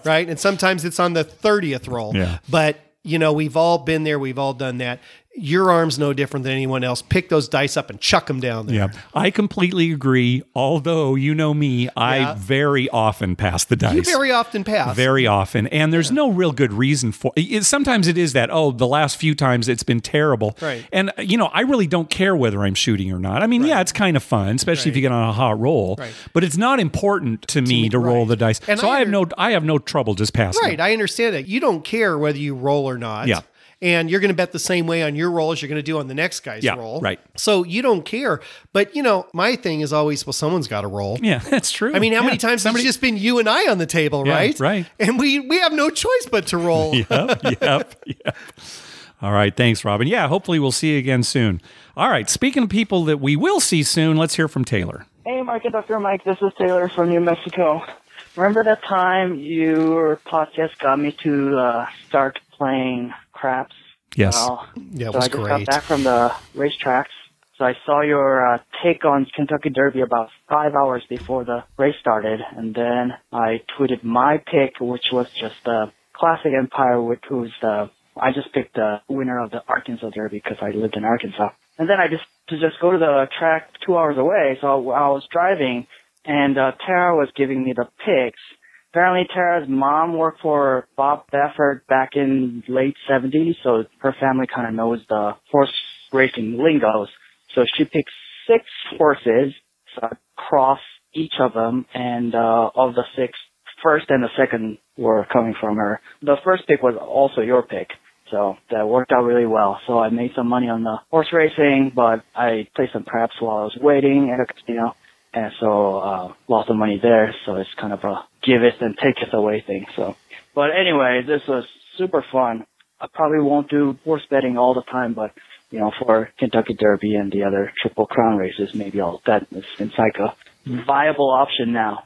right? And sometimes it's on the 30th roll. Yeah. But we've all been there. We've all done that. Your arm's no different than anyone else. Pick those dice up and chuck them down there. Yeah, I completely agree. Although, you know me, I very often pass the dice. You very often pass. Very often. And there's no real good reason for it. Sometimes it is that, the last few times it's been terrible. Right. And, I really don't care whether I'm shooting or not. I mean, it's kind of fun, especially if you get on a hot roll. Right. But it's not important to me to roll the dice. And so I have no trouble just passing. Right. I understand that. You don't care whether you roll or not. Yeah. And you're going to bet the same way on your roll as you're going to do on the next guy's roll. Right. So you don't care. But, my thing is always, someone's got to roll. Yeah, that's true. I mean, how many times has it just been you and I on the table, right? Right. And we have no choice but to roll. Yep. All right. Thanks, Robin. Yeah, hopefully we'll see you again soon. All right. Speaking of people that we will see soon, let's hear from Taylor. Hey, Mark and Dr. Mike, this is Taylor from New Mexico. Remember that time your podcast got me to start playing craps? Yes. Yeah, it so was I just great. got back from the racetracks. So I saw your take on Kentucky Derby about 5 hours before the race started, and then I tweeted my pick, which was just the Classic Empire, I just picked the winner of the Arkansas Derby because I lived in Arkansas. And then I just go to the track 2 hours away, so I was driving, and Tara was giving me the picks. Apparently Tara's mom worked for Bob Baffert back in late 70s, so her family kind of knows the horse racing lingos. So she picked 6 horses, so I crossed each of them, and of the 6, first and the second were coming from her. The first pick was also your pick, so that worked out really well. So I made some money on the horse racing, but I played some craps while I was waiting at a casino. And so, lost some money there, so it's kind of a give it and take it away thing, so. But anyway, this was super fun. I probably won't do horse betting all the time, but, for Kentucky Derby and the other Triple Crown races, maybe that seems like a viable option now.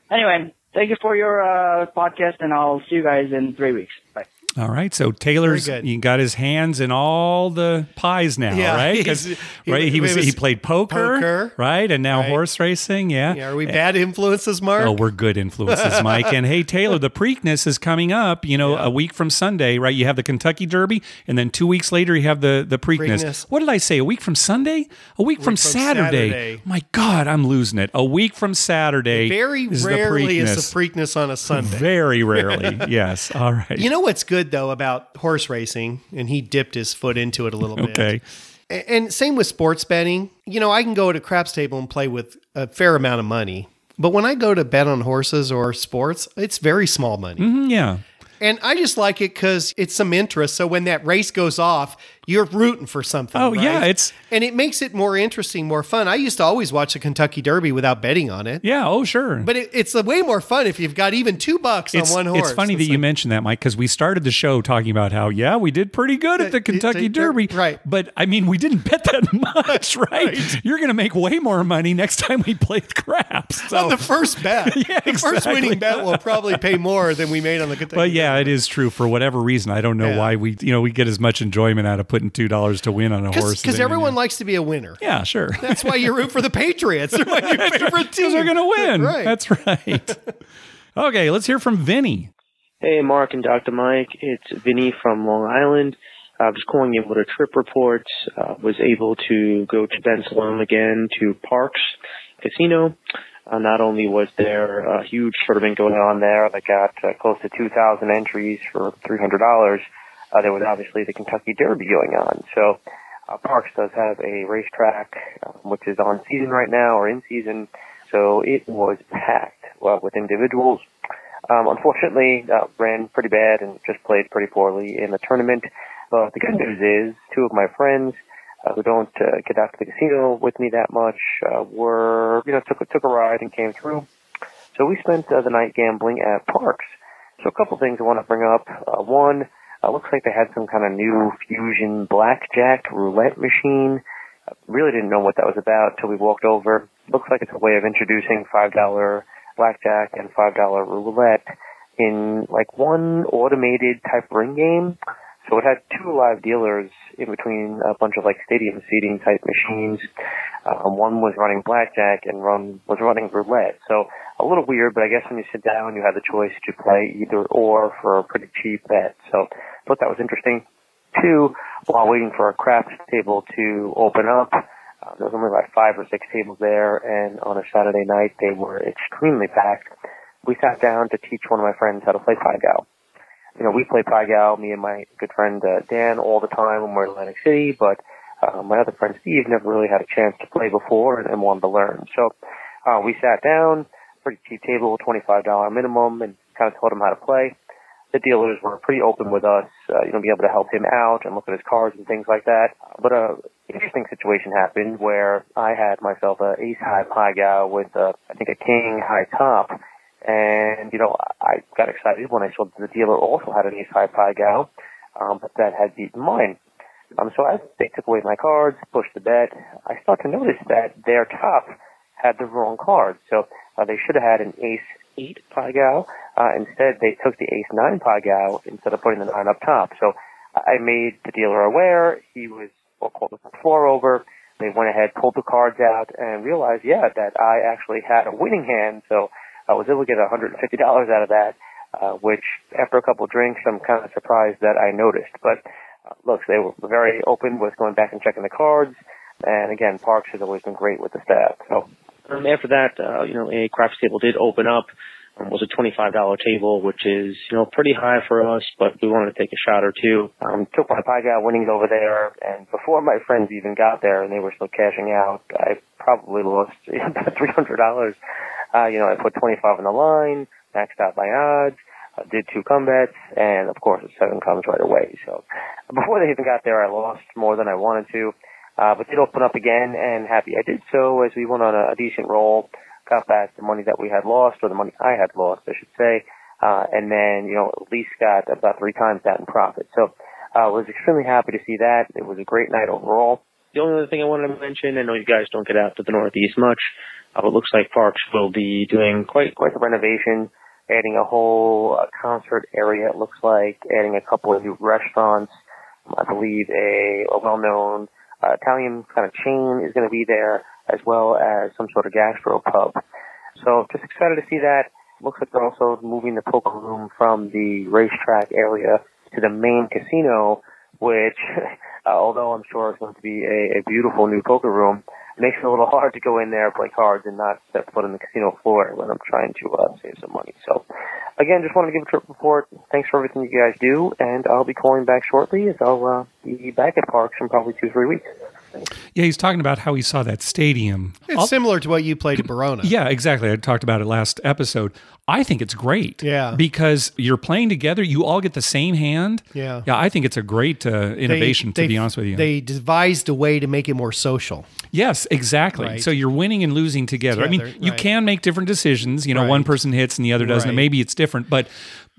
Anyway, thank you for your, podcast, and I'll see you guys in 3 weeks. Bye. All right, so Taylor's got his hands in all the pies now, right? He played poker, right? And now horse racing, Are we bad influences, Mark? Oh, we're good influences, Mike. And hey, Taylor, the Preakness is coming up, a week from Sunday, right? You have the Kentucky Derby, and then 2 weeks later you have the Preakness. What did I say, a week from Sunday? A week from Saturday. My God, I'm losing it. A week from Saturday. Very rarely is the Preakness on a Sunday. Very rarely, yes. All right. You know what's good, though, about horse racing, and he dipped his foot into it a little bit. Okay. And same with sports betting. I can go to a craps table and play with a fair amount of money. But when I go to bet on horses or sports, it's very small money. Yeah. And I just like it because it's some interest. So when that race goes off, you're rooting for something. Oh, right? yeah. And it makes it more interesting, more fun. I used to always watch the Kentucky Derby without betting on it. Yeah. Oh, sure. But it's way more fun if you've got even $2 on one horse. It's funny that you mentioned that, Mike, because we started the show talking about how, we did pretty good at the Kentucky Derby. Right. But, I mean, we didn't bet that much, right? You're going to make way more money next time we play craps. So. On the first bet. The first winning bet will probably pay more than we made on the Kentucky But, Derby. it is true. For whatever reason, I don't know why we get as much enjoyment out of putting $2 to win on a horse. Because everyone likes to be a winner. Yeah, sure. That's why you root for the Patriots. They're like your favorite team. Because they're going to win. Right. That's right. Okay, let's hear from Vinny. Hey, Mark and Dr. Mike. It's Vinny from Long Island. I was calling in with a trip report. Was able to go to Ben Salome again to Parks Casino. Not only was there a huge tournament going on there that got close to 2,000 entries for $300, there was obviously the Kentucky Derby going on. So Parks does have a racetrack which is on season right now or in season. So it was packed with individuals. Unfortunately, ran pretty bad and just played pretty poorly in the tournament. But the good news is 2 of my friends who don't get out to the casino with me that much took a ride and came through. So we spent the night gambling at Parks. So a couple things I want to bring up. One, looks like they had some kind of new fusion blackjack roulette machine. Really didn't know what that was about till we walked over. Looks like it's a way of introducing $5 blackjack and $5 roulette in like one automated type ring game. So it had 2 live dealers in between a bunch of like stadium seating type machines. One was running blackjack and one was running roulette. So a little weird, but I guess when you sit down, you have the choice to play either or for a pretty cheap bet. So I thought that was interesting. 2, while waiting for a craps table to open up, there was only about 5 or 6 tables there, and on a Saturday night, they were extremely packed. We sat down to teach one of my friends how to play Pai Gow. We play Pai Gow, me and my good friend Dan, all the time when we're in Atlantic City, but my other friend Steve never really had a chance to play before and wanted to learn. So we sat down, pretty cheap table, $25 minimum, and kind of taught him how to play. The dealers were pretty open with us, be able to help him out and look at his cards and things like that. But an interesting situation happened where I had myself a ace-high Pai Gow with, I think, a king high top. And, I got excited when I saw that the dealer also had an ace-high Pai Gow, but that had beaten mine. So as they took away my cards, pushed the bet, I start to notice that their top had the wrong cards. So they should have had an ace-8 Pai Gow. Instead, they took the ace-9 Pai Gow instead of putting the 9 up top. So I made the dealer aware. He was called the floor over. They went ahead, pulled the cards out, and realized, that I actually had a winning hand. So I was able to get $150 out of that, which after a couple of drinks, I'm kind of surprised that I noticed. But look, they were very open with going back and checking the cards. And again, Parks has always been great with the staff. So after that, a craps table did open up. It was a $25 table, which is, pretty high for us, but we wanted to take a shot or two. Took my Pai Gow winnings over there, and before my friends even got there and they were still cashing out, I probably lost about $300. I put 25 on the line, maxed out my odds, did 2 combats, and of course, 7 comes right away. So before they even got there, I lost more than I wanted to, but did open up again, and happy I did so as we went on a decent roll. Got back the money that we had lost, or the money I had lost, I should say, and then, at least got about 3 times that in profit. So I was extremely happy to see that. It was a great night overall. The only other thing I wanted to mention, I know you guys don't get out to the Northeast much, but it looks like Parks will be doing quite the renovation. adding a whole concert area, it looks like, adding a couple of new restaurants. I believe a well-known Italian kind of chain is going to be there, as well as some sort of gastro pub. So just excited to see that. Looks like they're also moving the poker room from the racetrack area to the main casino, which, although I'm sure it's going to be a beautiful new poker room, makes it a little hard to go in there, play cards, and not step foot on the casino floor when I'm trying to save some money. So, again, just wanted to give a trip report. Thanks for everything you guys do, and I'll be calling back shortly as I'll be back at Parks in probably 2-3 weeks. Thanks. Yeah, he's talking about how he saw that stadium. It's similar to what you played at Barona. Yeah, exactly. I talked about it last episode. I think it's great. Yeah. Because you're playing together. You all get the same hand. Yeah. Yeah, I think it's a great innovation, to be honest with you. They devised a way to make it more social. Yes, exactly. Right. So you're winning and losing together. I mean, you can make different decisions. You know, one person hits and the other doesn't. And maybe it's different. But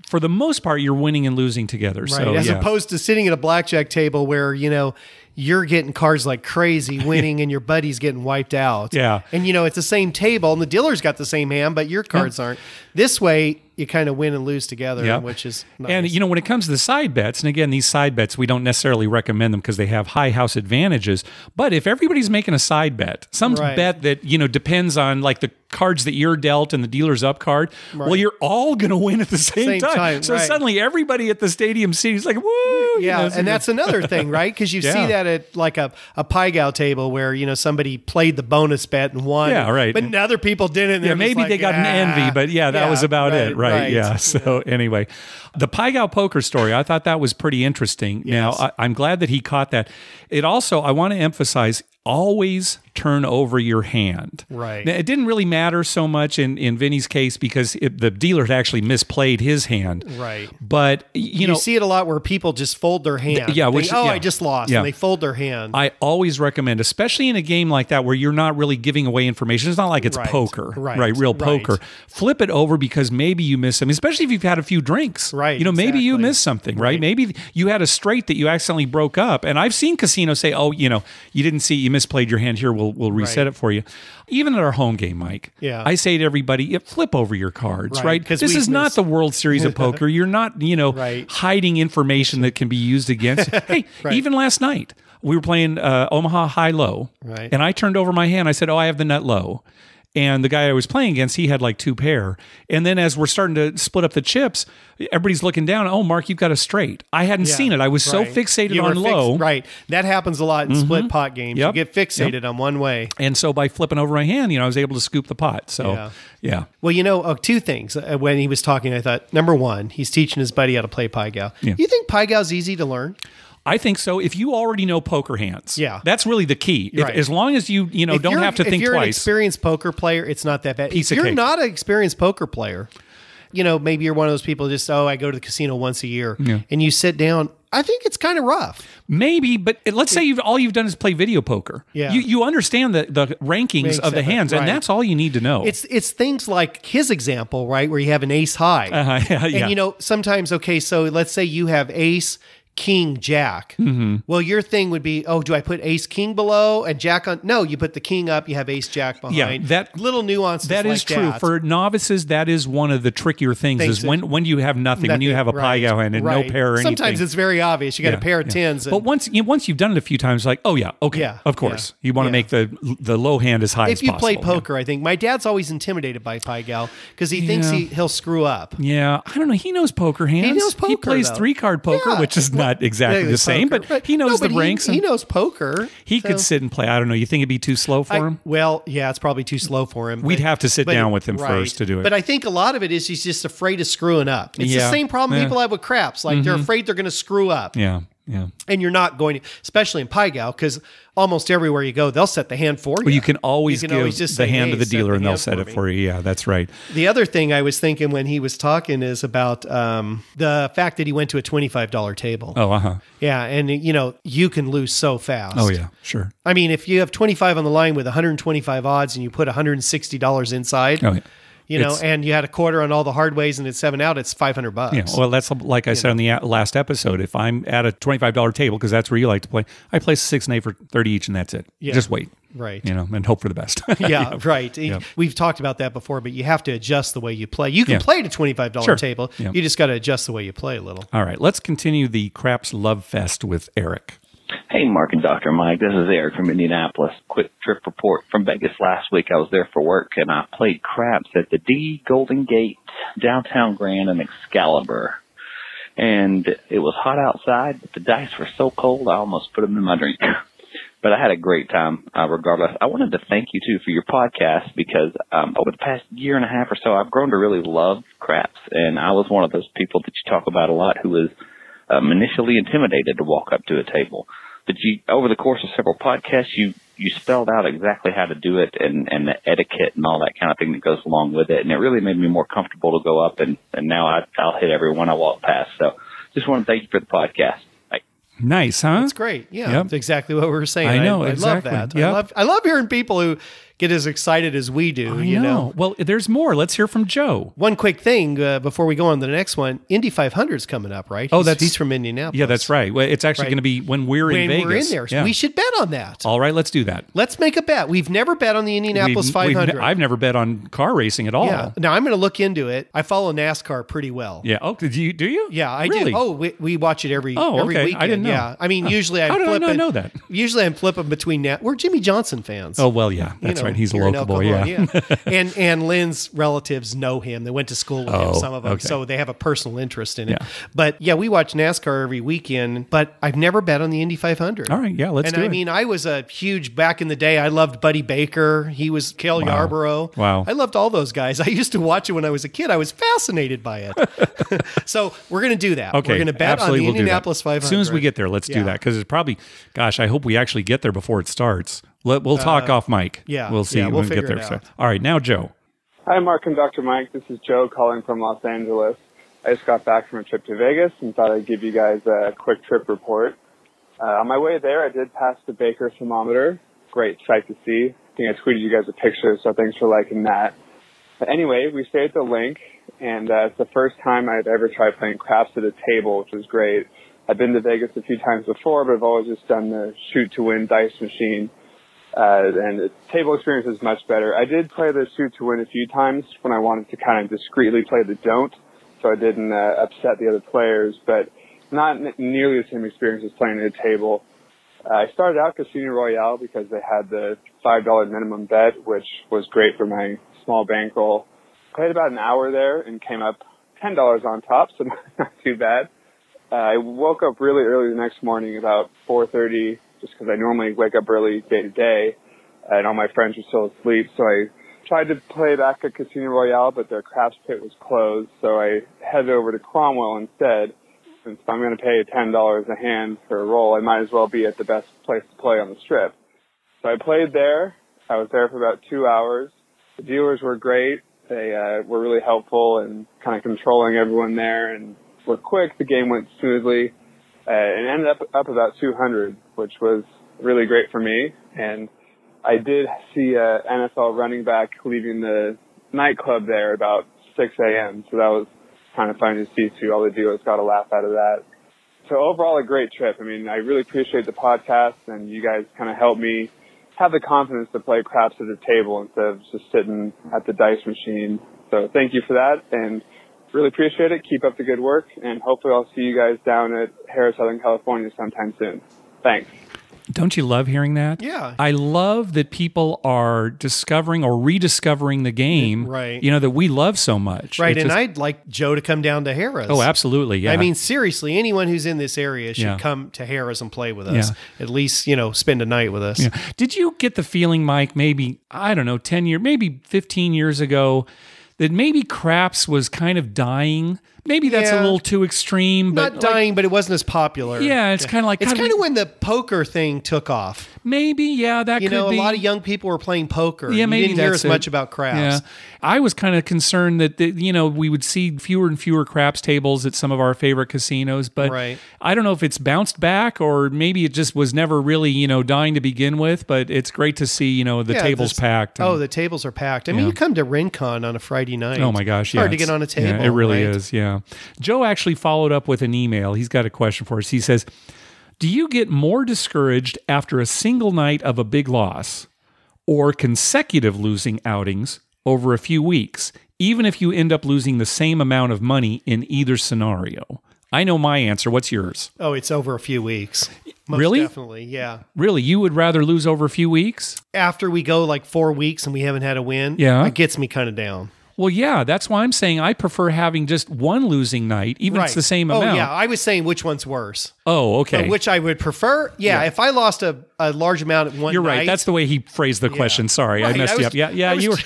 for the most part, you're winning and losing together. Right. So, As opposed to sitting at a blackjack table where, you know, you're getting cards like crazy winning and your buddy's getting wiped out. Yeah. And, you know, it's the same table and the dealer's got the same hand, but your cards aren't. This way, you kind of win and lose together, which is nice. And, you know, when it comes to the side bets, and again, these side bets, we don't necessarily recommend them because they have high house advantages. But if everybody's making a side bet, some bet that, you know, depends on like the cards that you're dealt and the dealer's up card, well, you're all going to win at the same time. So suddenly everybody at the stadium seat is like, woo! Yeah, and that's another thing, right? Because you see that at like a Pai Gow table where, you know, somebody played the bonus bet and won. Yeah, right. But other people didn't. Yeah, maybe they got an envy, but that was about it, right? Yeah. So anyway, the Pai Gow poker story, I thought that was pretty interesting. Yes. Now, I'm glad that he caught that. It also, I want to emphasize, always turn over your hand. Right. Now, it didn't really matter so much in Vinny's case because the dealer had actually misplayed his hand. Right. But, you know, see it a lot where people just fold their hand. I just lost. And they fold their hand. I always recommend, especially in a game like that where you're not really giving away information. It's not like it's poker, right? Real poker. Flip it over because maybe you miss something, especially if you've had a few drinks. Right. You know, maybe you missed something, right? Maybe you had a straight that you accidentally broke up. And I've seen casinos say, oh, you know, you didn't see, you misplayed your hand here. We'll reset it for you. Even at our home game, Mike, I say to everybody, flip over your cards, right? Because this is not the World Series of Poker. You're not, you know, hiding information that can be used against. Hey, even last night, we were playing Omaha high-low, and I turned over my hand. I said, oh, I have the nut low. And the guy I was playing against, he had like 2 pair. And then as we're starting to split up the chips, everybody's looking down. Oh, Mark, you've got a straight. I hadn't seen it. I was so fixated on low. Right. That happens a lot in split pot games. You get fixated on one way. And so by flipping over my hand, you know, I was able to scoop the pot. So, yeah. Well, you know, 2 things. When he was talking, I thought, number one, he's teaching his buddy how to play Pai Gow. Yeah. You think Pai Gow's easy to learn? I think so. If you already know poker hands, that's really the key. As long as you don't have to think twice. If you're an experienced poker player, it's not that bad. If you're not an experienced poker player, you know, maybe you're one of those people just, I go to the casino once a year, and you sit down. I think it's kind of rough. Maybe, but let's say all you've done is play video poker. Yeah. You understand the rankings of the hands, and that's all you need to know. It's things like his example, right, where you have an ace high. And, you know, sometimes, so let's say you have ace, king, jack. Well, your thing would be, do I put ace, king below and jack on? No, you put the king up, you have ace, jack behind. Yeah, that little nuances. That is true. For novices, that is one of the trickier things is when you have nothing, when you have a Pai Gow hand and no pair or anything. Sometimes it's very obvious. You got a pair of tens. But once you've done it a few times, like, of course. You want to make the low hand as high as possible. If you play poker, I think my dad's always intimidated by Pai Gow because he thinks he'll screw up. Yeah, I don't know. He knows poker hands. He knows poker. He plays 3-card poker, which is not exactly the same, but he knows the ranks. He knows poker. He could sit and play. I don't know. You think it'd be too slow for him? Well, yeah, it's probably too slow for him. We'd have to sit down with him first to do it. But I think a lot of it is he's just afraid of screwing up. It's the same problem people have with craps. Like they're afraid they're going to screw up. Yeah. And you're not going to, especially in Pai Gow, because almost everywhere you go, they'll set the hand for you. Well, you can always give the hand to the dealer and they'll set it for you. Yeah, that's right. The other thing I was thinking when he was talking is about the fact that he went to a $25 table. Oh, Yeah, and you can lose so fast. Oh, yeah, sure. I mean, if you have 25 on the line with 125 odds and you put $160 inside, You know, and you had a quarter on all the hard ways and it's 7 out, it's $500. Yeah, well, that's like I said on the last episode. If I'm at a $25 table, because that's where you like to play, I play 6 and 8 for 30 each, and that's it. Yeah. Just wait. Right. You know, and hope for the best. Yeah, right. Yep. We've talked about that before, but you have to adjust the way you play. You can play at a $25 table. Yep. You just got to adjust the way you play a little. All right, let's continue the Craps Love Fest with Eric. Hey, Mark and Dr. Mike. This is Eric from Indianapolis. Quick trip report from Vegas last week. I was there for work, and I played craps at the D, Golden Gate, Downtown Grand, and Excalibur. And it was hot outside, but the dice were so cold, I almost put them in my drink. But I had a great time, regardless. I wanted to thank you, too, for your podcast, because over the past year and a half or so, I've grown to really love craps. And I was one of those people that you talk about a lot who was initially intimidated to walk up to a table. But over the course of several podcasts, you spelled out exactly how to do it and the etiquette and all that kind of thing that goes along with it. And it really made me more comfortable to go up, and now I'll hit everyone I walk past. So just want to thank you for the podcast. Nice, huh? That's great. Yeah, that's exactly what we were saying. I know, exactly. I love that. Yep. I love hearing people who get as excited as we do. I know. Well, there's more. Let's hear from Joe. One quick thing before we go on to the next one. Indy 500 is coming up, right? He's from Indianapolis. Yeah, that's right. Well, it's actually going to be when we're in Vegas. When we're in there. So we should bet on that. All right, let's do that. Let's make a bet. We've never bet on the Indianapolis 500. I've never bet on car racing at all. Yeah. Now, I'm going to look into it. I follow NASCAR pretty well. Yeah. Oh, do you? Yeah, I really? do. Oh, we watch it every weekend. I didn't know. Yeah. I mean, usually I'm flipping. How did I not know that? Usually I'm flipping between we're Jimmy Johnson fans. Oh, well, yeah. That's right. He's a local boy. Yeah. and Lynn's relatives know him. They went to school with him, some of them. Okay. So they have a personal interest in it. Yeah. But yeah, we watch NASCAR every weekend, but I've never bet on the Indy 500. All right. Yeah, let's do it. And I mean, I was a huge, back in the day, I loved Buddy Baker. He was Cale Yarborough. Wow. I loved all those guys. I used to watch it when I was a kid. I was fascinated by it. So we're going to do that. Okay. We're going to bet on the Indianapolis 500. As soon as we get there, let's do that. Because it's probably, gosh, I hope we actually get there before it starts. We'll talk off mic. Yeah. We'll see when we get there. So, all right, now Joe. Hi, Mark and Dr. Mike. This is Joe calling from Los Angeles. I just got back from a trip to Vegas and thought I'd give you guys a quick trip report. On my way there, I did pass the Baker thermometer. Great sight to see. I think I tweeted you guys a picture, so thanks for liking that. But anyway, we stayed at the Link, and it's the first time I'd ever tried playing craps at a table, which was great. I've been to Vegas a few times before, but I've always just done the shoot-to-win dice machine. And the table experience is much better. I did play the shoot to win a few times when I wanted to kind of discreetly play the don't, so I didn't upset the other players, but not nearly the same experience as playing at a table. I started out Casino Royale because they had the $5 minimum bet, which was great for my small bankroll. Played about an hour there and came up $10 on top, so not too bad. I woke up really early the next morning, about 4:30, just because I normally wake up early day to day, and all my friends were still asleep. So I tried to play back at Casino Royale, but their craps pit was closed. So I headed over to Cromwell instead. Since I'm going to pay $10 a hand for a roll, I might as well be at the best place to play on the strip. So I played there. I was there for about 2 hours. The dealers were great. They were really helpful and kind of controlling everyone there, and were quick. The game went smoothly. It ended up about 200, which was really great for me. And I did see a NFL running back leaving the nightclub there about 6 a.m. So that was kind of fun to see too. All the dealers got a laugh out of that. So overall, a great trip. I mean, I really appreciate the podcast, and you guys kind of helped me have the confidence to play craps at a table instead of just sitting at the dice machine. So thank you for that, and really appreciate it. Keep up the good work, and hopefully I'll see you guys down at Harrah's, Southern California sometime soon. Thanks. Don't you love hearing that? Yeah. I love that people are discovering or rediscovering the game, right? You know, that we love so much. Right, and I'd like Joe to come down to Harrah's. Oh, absolutely, yeah. I mean, seriously, anyone who's in this area should come to Harrah's and play with us. Yeah. At least, spend a night with us. Yeah. Did you get the feeling, Mike, maybe, I don't know, 10 years, maybe 15 years ago, that maybe craps was kind of dying? Maybe that's a little too extreme. But not dying, but it wasn't as popular. Yeah, it's kind of like... It's kind of when the poker thing took off. Maybe, yeah, that could be. A lot of young people were playing poker. Yeah, maybe you didn't hear as much about craps. Yeah. I was kind of concerned that, we would see fewer and fewer craps tables at some of our favorite casinos, but I don't know if it's bounced back or maybe it just was never really, dying to begin with, but it's great to see, the tables packed. The tables are packed. I mean, you come to Rincon on a Friday Saturday night. Oh my gosh, hard to get on a table. Yeah, it really right? is. Yeah. Joe actually followed up with an email. He's got a question for us. He says, "Do you get more discouraged after a single night of a big loss, or consecutive losing outings over a few weeks, even if you end up losing the same amount of money in either scenario?" I know my answer. What's yours? Oh, it's over a few weeks. Most Really? Definitely, yeah. Really? You would rather lose over a few weeks? After we go like 4 weeks and we haven't had a win, Yeah. it gets me kind of down. Well, yeah, that's why I'm saying I prefer having just one losing night, even if it's the same amount. Oh, yeah. I was saying which one's worse. Oh, okay. Which I would prefer. Yeah, if I lost a large amount at one You're night. right. That's the way he phrased the question. Sorry, Right, I messed you up. Yeah, you were.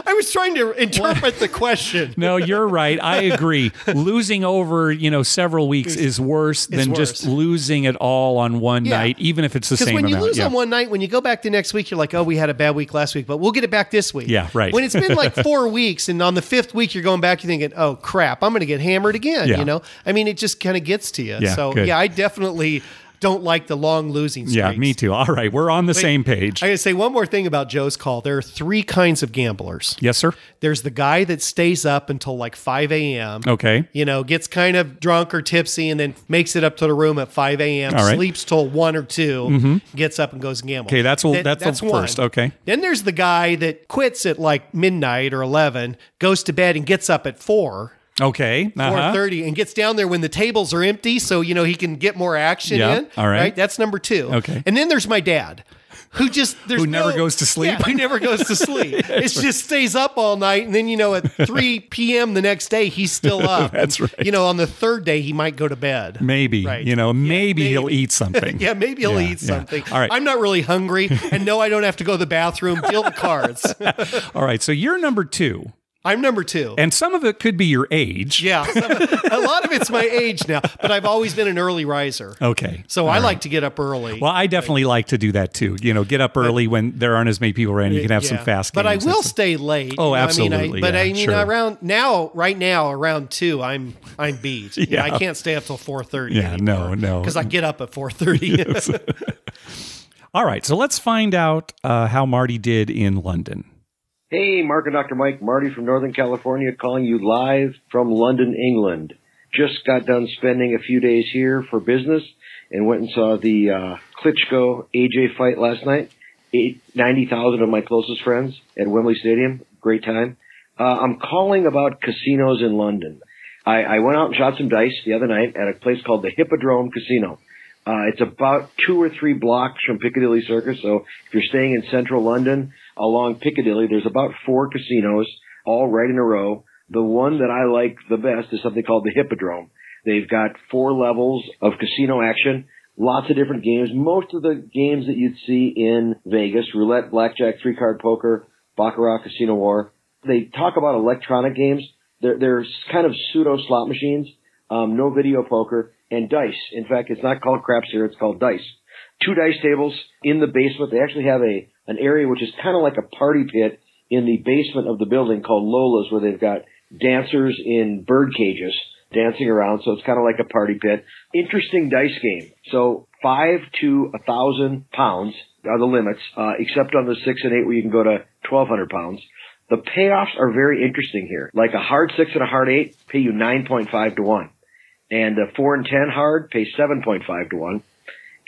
I was trying to interpret the question. No, you're right. I agree. Losing over, several weeks is worse than just losing it all on one night, even if it's the same amount. Because when you lose on one night, when you go back the next week, you're like, oh, we had a bad week last week, but we'll get it back this week. Yeah, right. When it's been like 4 weeks and on the 5th week, you're going back, you're thinking, oh, crap, I'm going to get hammered again. Yeah. I mean, it just kind of gets to you. Yeah, So, good. yeah, I definitely don't like the long losing streaks. Yeah, me too. All right, we're on the same page. I got to say one more thing about Joe's call. There are 3 kinds of gamblers. Yes, sir. There's the guy that stays up until like 5 a.m. Okay. Gets kind of drunk or tipsy and then makes it up to the room at 5 a.m., All right. sleeps till 1 or 2, gets up and goes and gambles. Okay, that's the one. first. Okay. Then there's the guy that quits at like midnight or 11, goes to bed and gets up at 4. Okay. 4:30 and gets down there when the tables are empty, so he can get more action Yeah, in. all right. That's number 2. Okay. And then there's my dad, who just Who never goes to sleep. Yeah, who never goes to sleep. It just stays up all night, and then at 3 p.m. the next day he's still up. That's right. On the 3rd day he might go to bed. Maybe. Right. Maybe he'll eat something. Yeah, maybe he'll Yeah, eat yeah. something. All right. I'm not really hungry, and no, I don't have to go to the bathroom. Deal the cards. All right. So you're number 2. I'm number 2. And some of it could be your age. Yeah, a lot of it's my age now, but I've always been an early riser. Okay. So I like to get up early. Well, I definitely like to do that too. Get up early when there aren't as many people around. You can have some fast games. But I will stay late. Oh, absolutely. Sure. Right now, around 2, I'm beat. Yeah. I can't stay up till 4:30. Yeah, no. Because I get up at 4:30. All right. So let's find out how Marty did in London. Hey, Mark and Dr. Mike, Marty from Northern California calling you live from London, England. Just got done spending a few days here for business and went and saw the Klitschko AJ fight last night. 90,000 of my closest friends at Wembley Stadium. Great time. I'm calling about casinos in London. I went out and shot some dice the other night at a place called the Hippodrome Casino. It's about 2 or 3 blocks from Piccadilly Circus. So if you're staying in central London along Piccadilly, there's about 4 casinos all right in a row. The one that I like the best is something called the Hippodrome. They've got 4 levels of casino action, lots of different games. Most of the games that you'd see in Vegas, roulette, blackjack, 3-card poker, baccarat, casino war. They talk about electronic games. They're kind of pseudo slot machines, no video poker, and dice. In fact, it's not called craps here, it's called dice. 2 dice tables in the basement. They actually have an area which is kind of like a party pit in the basement of the building called Lola's, where they've got dancers in bird cages dancing around. So it's kind of like a party pit. Interesting dice game. So 5 to 1,000 pounds are the limits, except on the 6 and 8 where you can go to 1,200 pounds. The payoffs are very interesting here. Like a hard 6 and a hard 8 pay you 9.5 to 1. And a 4 and 10 hard pay 7.5 to 1.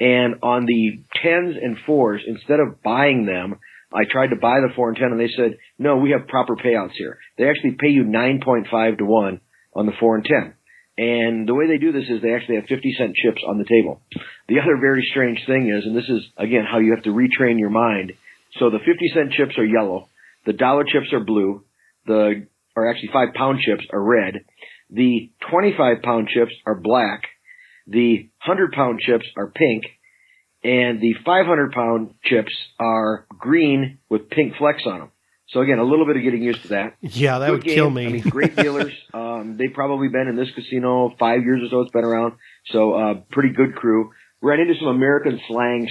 And on the 10s and 4s, instead of buying them, I tried to buy the 4 and 10 and they said, no, we have proper payouts here. They actually pay you 9.5 to 1 on the 4 and 10. And the way they do this is they actually have 50-cent chips on the table. The other very strange thing is, and this is, again, how you have to retrain your mind. So the 50-cent chips are yellow. The dollar chips are blue. Or actually 5-pound chips are red. The 25-pound chips are black. The 100-pound chips are pink. And the 500-pound chips are green with pink flecks on them. So again, a little bit of getting used to that. Yeah, that would kill me. I mean, great dealers. They've probably been in this casino 5 years or so. It's been around. So, pretty good crew. Ran into some American slang.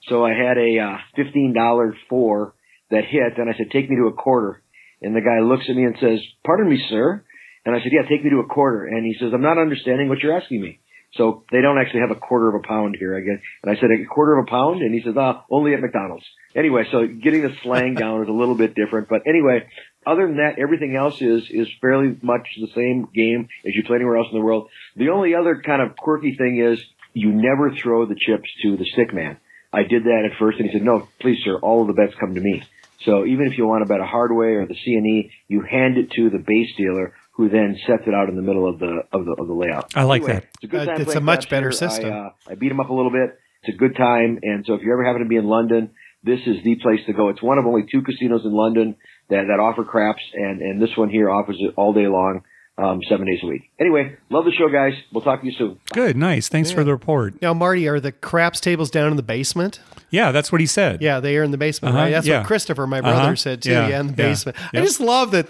So I had a $15 4 that hit, and I said, take me to a quarter. And the guy looks at me and says, pardon me, sir. And I said, yeah, take me to a quarter. And he says, I'm not understanding what you're asking me. So they don't actually have a quarter of a pound here, I guess. And I said, a quarter of a pound? And he says, only at McDonald's. Anyway, so getting the slang down is a little bit different. But anyway, other than that, everything else is fairly much the same game as you play anywhere else in the world. The only other kind of quirky thing is you never throw the chips to the stick man. I did that at first, and he said, "No, please, sir, all of the bets come to me." So even if you want to bet a hardway or the C&E, you hand it to the base dealer, who then sets it out in the middle of the layout. I like that. It's a good time. It's a much better system. I beat him up a little bit. It's a good time, and so if you ever happen to be in London, this is the place to go. It's one of only 2 casinos in London that offer craps, and this one here offers it all day long, 7 days a week. Anyway, love the show, guys. We'll talk to you soon. Good, nice. Thanks for the report. Now, Marty, are the craps tables down in the basement? Yeah, that's what he said. Yeah, they are in the basement, right? That's what Christopher, my brother, said too. Yeah, in the basement. I just love that,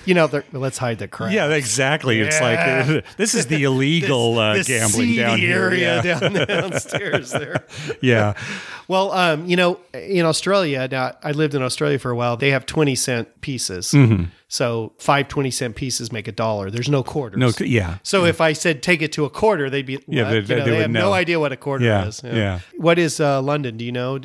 let's hide the craps. Yeah, exactly. It's like, this is the illegal this gambling down here. Area downstairs there. Yeah. Well, in Australia, now I lived in Australia for a while, they have 20-cent pieces. Mm-hmm. So 5 20-cent pieces make $1. There's no quarters. No, yeah. So if I said take it to a quarter, they'd be, yeah, they have no idea what a quarter is. Yeah. What is London? Do you know?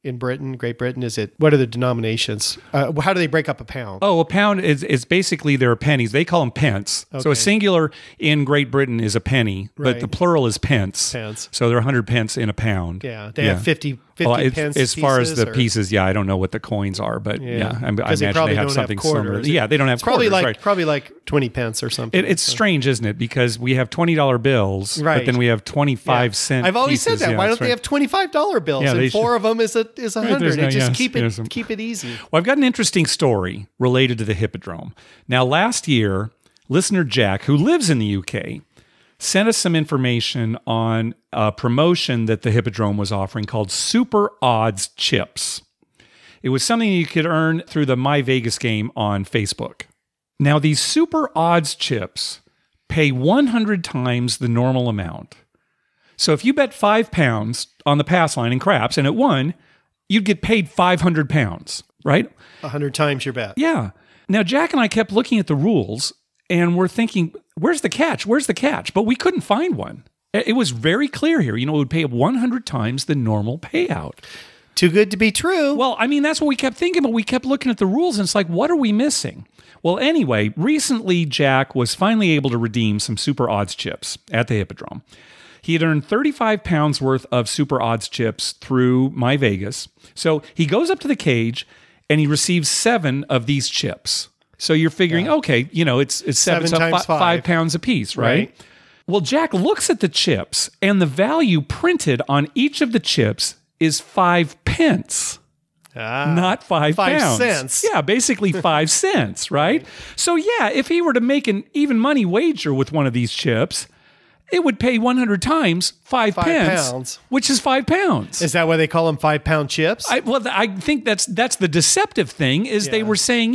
In Britain, Great Britain, what are the denominations? How do they break up a pound? Oh, a pound is basically their pennies. They call them pence. Okay. So a singular in Great Britain is a penny, but the plural is pence. So there are 100 pence in a pound. Yeah, they have 50 pence as far as the or? pieces, I don't know what the coins are, but I imagine they have something similar. Yeah, they don't have quarters. Probably like 20 pence or something. It's strange, isn't it? Because we have $20 bills, but then we have 25 cent. I've always pieces. said that. Why don't they have $25 bills? Yeah, and 4 of them is 100. Right, just keep it easy. Well, I've got an interesting story related to the Hippodrome. Now, last year, listener Jack, who lives in the UK, sent us some information on a promotion that the Hippodrome was offering called Super Odds Chips. It was something you could earn through the My Vegas game on Facebook. Now, these Super Odds Chips pay 100 times the normal amount. So if you bet £5 on the pass line in craps and it won, you'd get paid £500, right? 100 times your bet. Yeah. Now, Jack and I kept looking at the rules and we're thinking, where's the catch? Where's the catch? But we couldn't find one. It was very clear here. It would pay 100 times the normal payout. Too good to be true. Well, I mean, that's what we kept thinking, but we kept looking at the rules and it's like, what are we missing? Well, anyway, recently Jack was finally able to redeem some Super Odds chips at the Hippodrome. He had earned £35 worth of Super Odds chips through My Vegas. So he goes up to the cage and he receives 7 of these chips. So you're figuring, okay, it's 7 times £5 a piece, right? Well, Jack looks at the chips and the value printed on each of the chips is 5 pence. Not 5 pounds. 5 cents. Yeah, basically 5 cents, right? So yeah, if he were to make an even money wager with one of these chips, it would pay 100 times 5 pence, which is £5. Is that why they call them 5 pound chips? I think that's the deceptive thing is they were saying,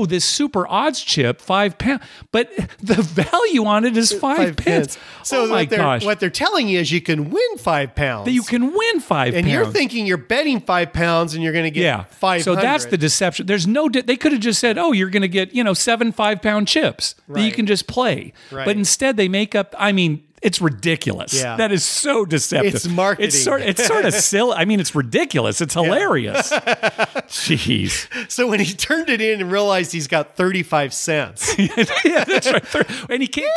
this Super Odds chip, £5, but the value on it is 5 pence. So what they're telling you is you can win £5. That you can win £5. And you're thinking you're betting £5 and you're going to get 500. So that's the deception. There's no, they could have just said, you're going to get, 7 5-pound chips that you can just play. Right. But instead they make up, it's ridiculous. Yeah. That is so deceptive. It's marketing. It's sort of silly. It's ridiculous. It's hilarious. Jeez. So when he turned it in and realized he's got 35 cents. Yeah, that's right. And he can't.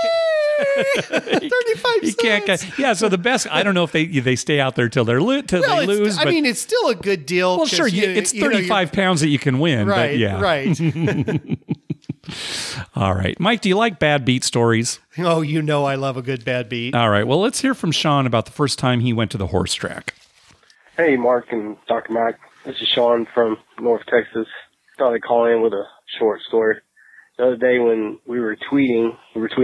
35 he can't cents. Yeah, so the best, I don't know if they stay out there till they lose. But, it's still a good deal. Well, sure. It's 35 pounds that you can win. Right, but yeah. Right. All right. Mike, do you like bad beat stories? Oh, I love a good bad beat. All right. Well, let's hear from Sean about the first time he went to the horse track. Hey, Mark and Dr. Mike. This is Sean from North Texas. Thought I'd call in with a short story. The other day when we were tweeting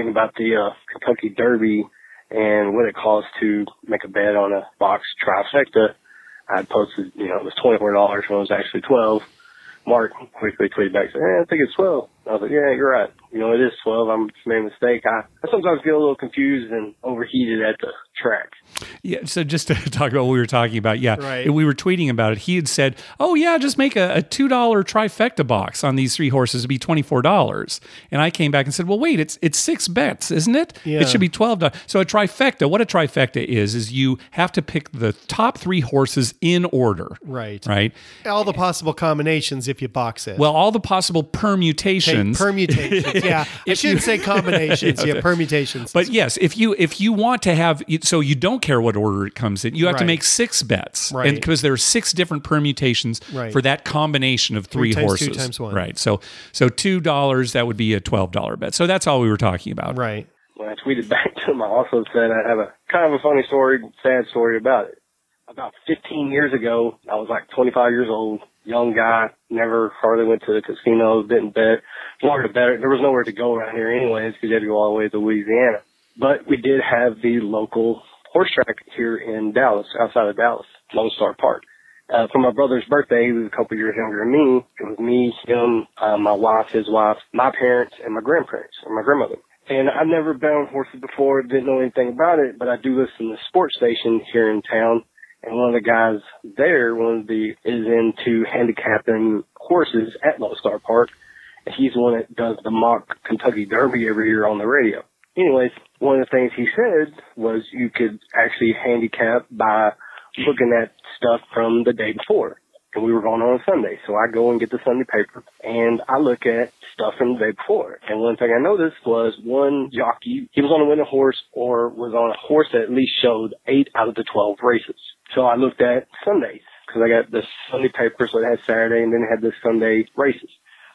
about the Kentucky Derby and what it costs to make a bet on a box trifecta. I had posted, it was $24 when it was actually $12. Mark quickly tweeted back, saying, I think it's 12. I was like, yeah, you're right. It is 12. I made a mistake. I sometimes get a little confused and overheated at the track. Yeah, so just to talk about what we were talking about, Right. we were tweeting about it. He had said, "Oh yeah, just make a $2 trifecta box on these 3 horses. It'd be $24." And I came back and said, "Well, wait, it's 6 bets, isn't it? Yeah. It should be $12." So a trifecta, what a trifecta is you have to pick the top 3 horses in order. Right. Right. All the possible combinations if you box it. Well, all the possible permutations. Permutations. Yeah. I shouldn't say combinations. Yeah, permutations. But yes, if you want to have, so you don't care what order it comes in, you have to Right. make 6 bets, Right. and because there are 6 different permutations Right. for that combination of 3 3 times horses. 2 times 1. Right. So $2, that would be a $12 bet. So that's all we were talking about. Right. When I tweeted back to him, I also said I have a kind of a funny story, sad story about it. About 15 years ago, I was like 25 years old, young guy, never hardly went to the casino, didn't bet, wanted to bet. There was nowhere to go around here anyways because you had to go all the way to Louisiana. But we did have the local horse track here in Dallas, outside of Dallas, Lone Star Park. For my brother's birthday, he was a couple years younger than me. It was me, him, my wife, his wife, my parents, and my grandparents, or my grandmother. And I've never bet on horses before, didn't know anything about it, but I do listen to the sports station here in town. And one of the guys there, is into handicapping horses at Lone Star Park. And he's the one that does the mock Kentucky Derby every year on the radio. Anyways, one of the things he said was you could actually handicap by looking at stuff from the day before. And we were going on a Sunday. So I go and get the Sunday paper and I look at stuff from the day before. And one thing I noticed was one jockey, he was on a winning horse or was on a horse that at least showed 8 out of the 12 races. So I looked at Sundays because I got the Sunday paper, so it had Saturday and then it had the Sunday races.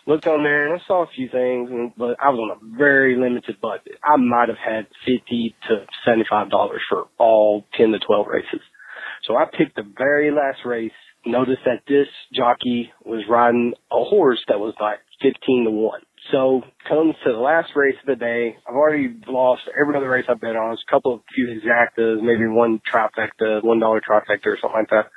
Looked on there and I saw a few things, but I was on a very limited budget. I might have had $50 to $75 for all 10 to 12 races. So I picked the very last race, noticed that this jockey was riding a horse that was like 15 to 1. So comes to the last race of the day. I've already lost every other race I've bet on. There's a few exactas, maybe one trifecta, $1 trifecta or something like that.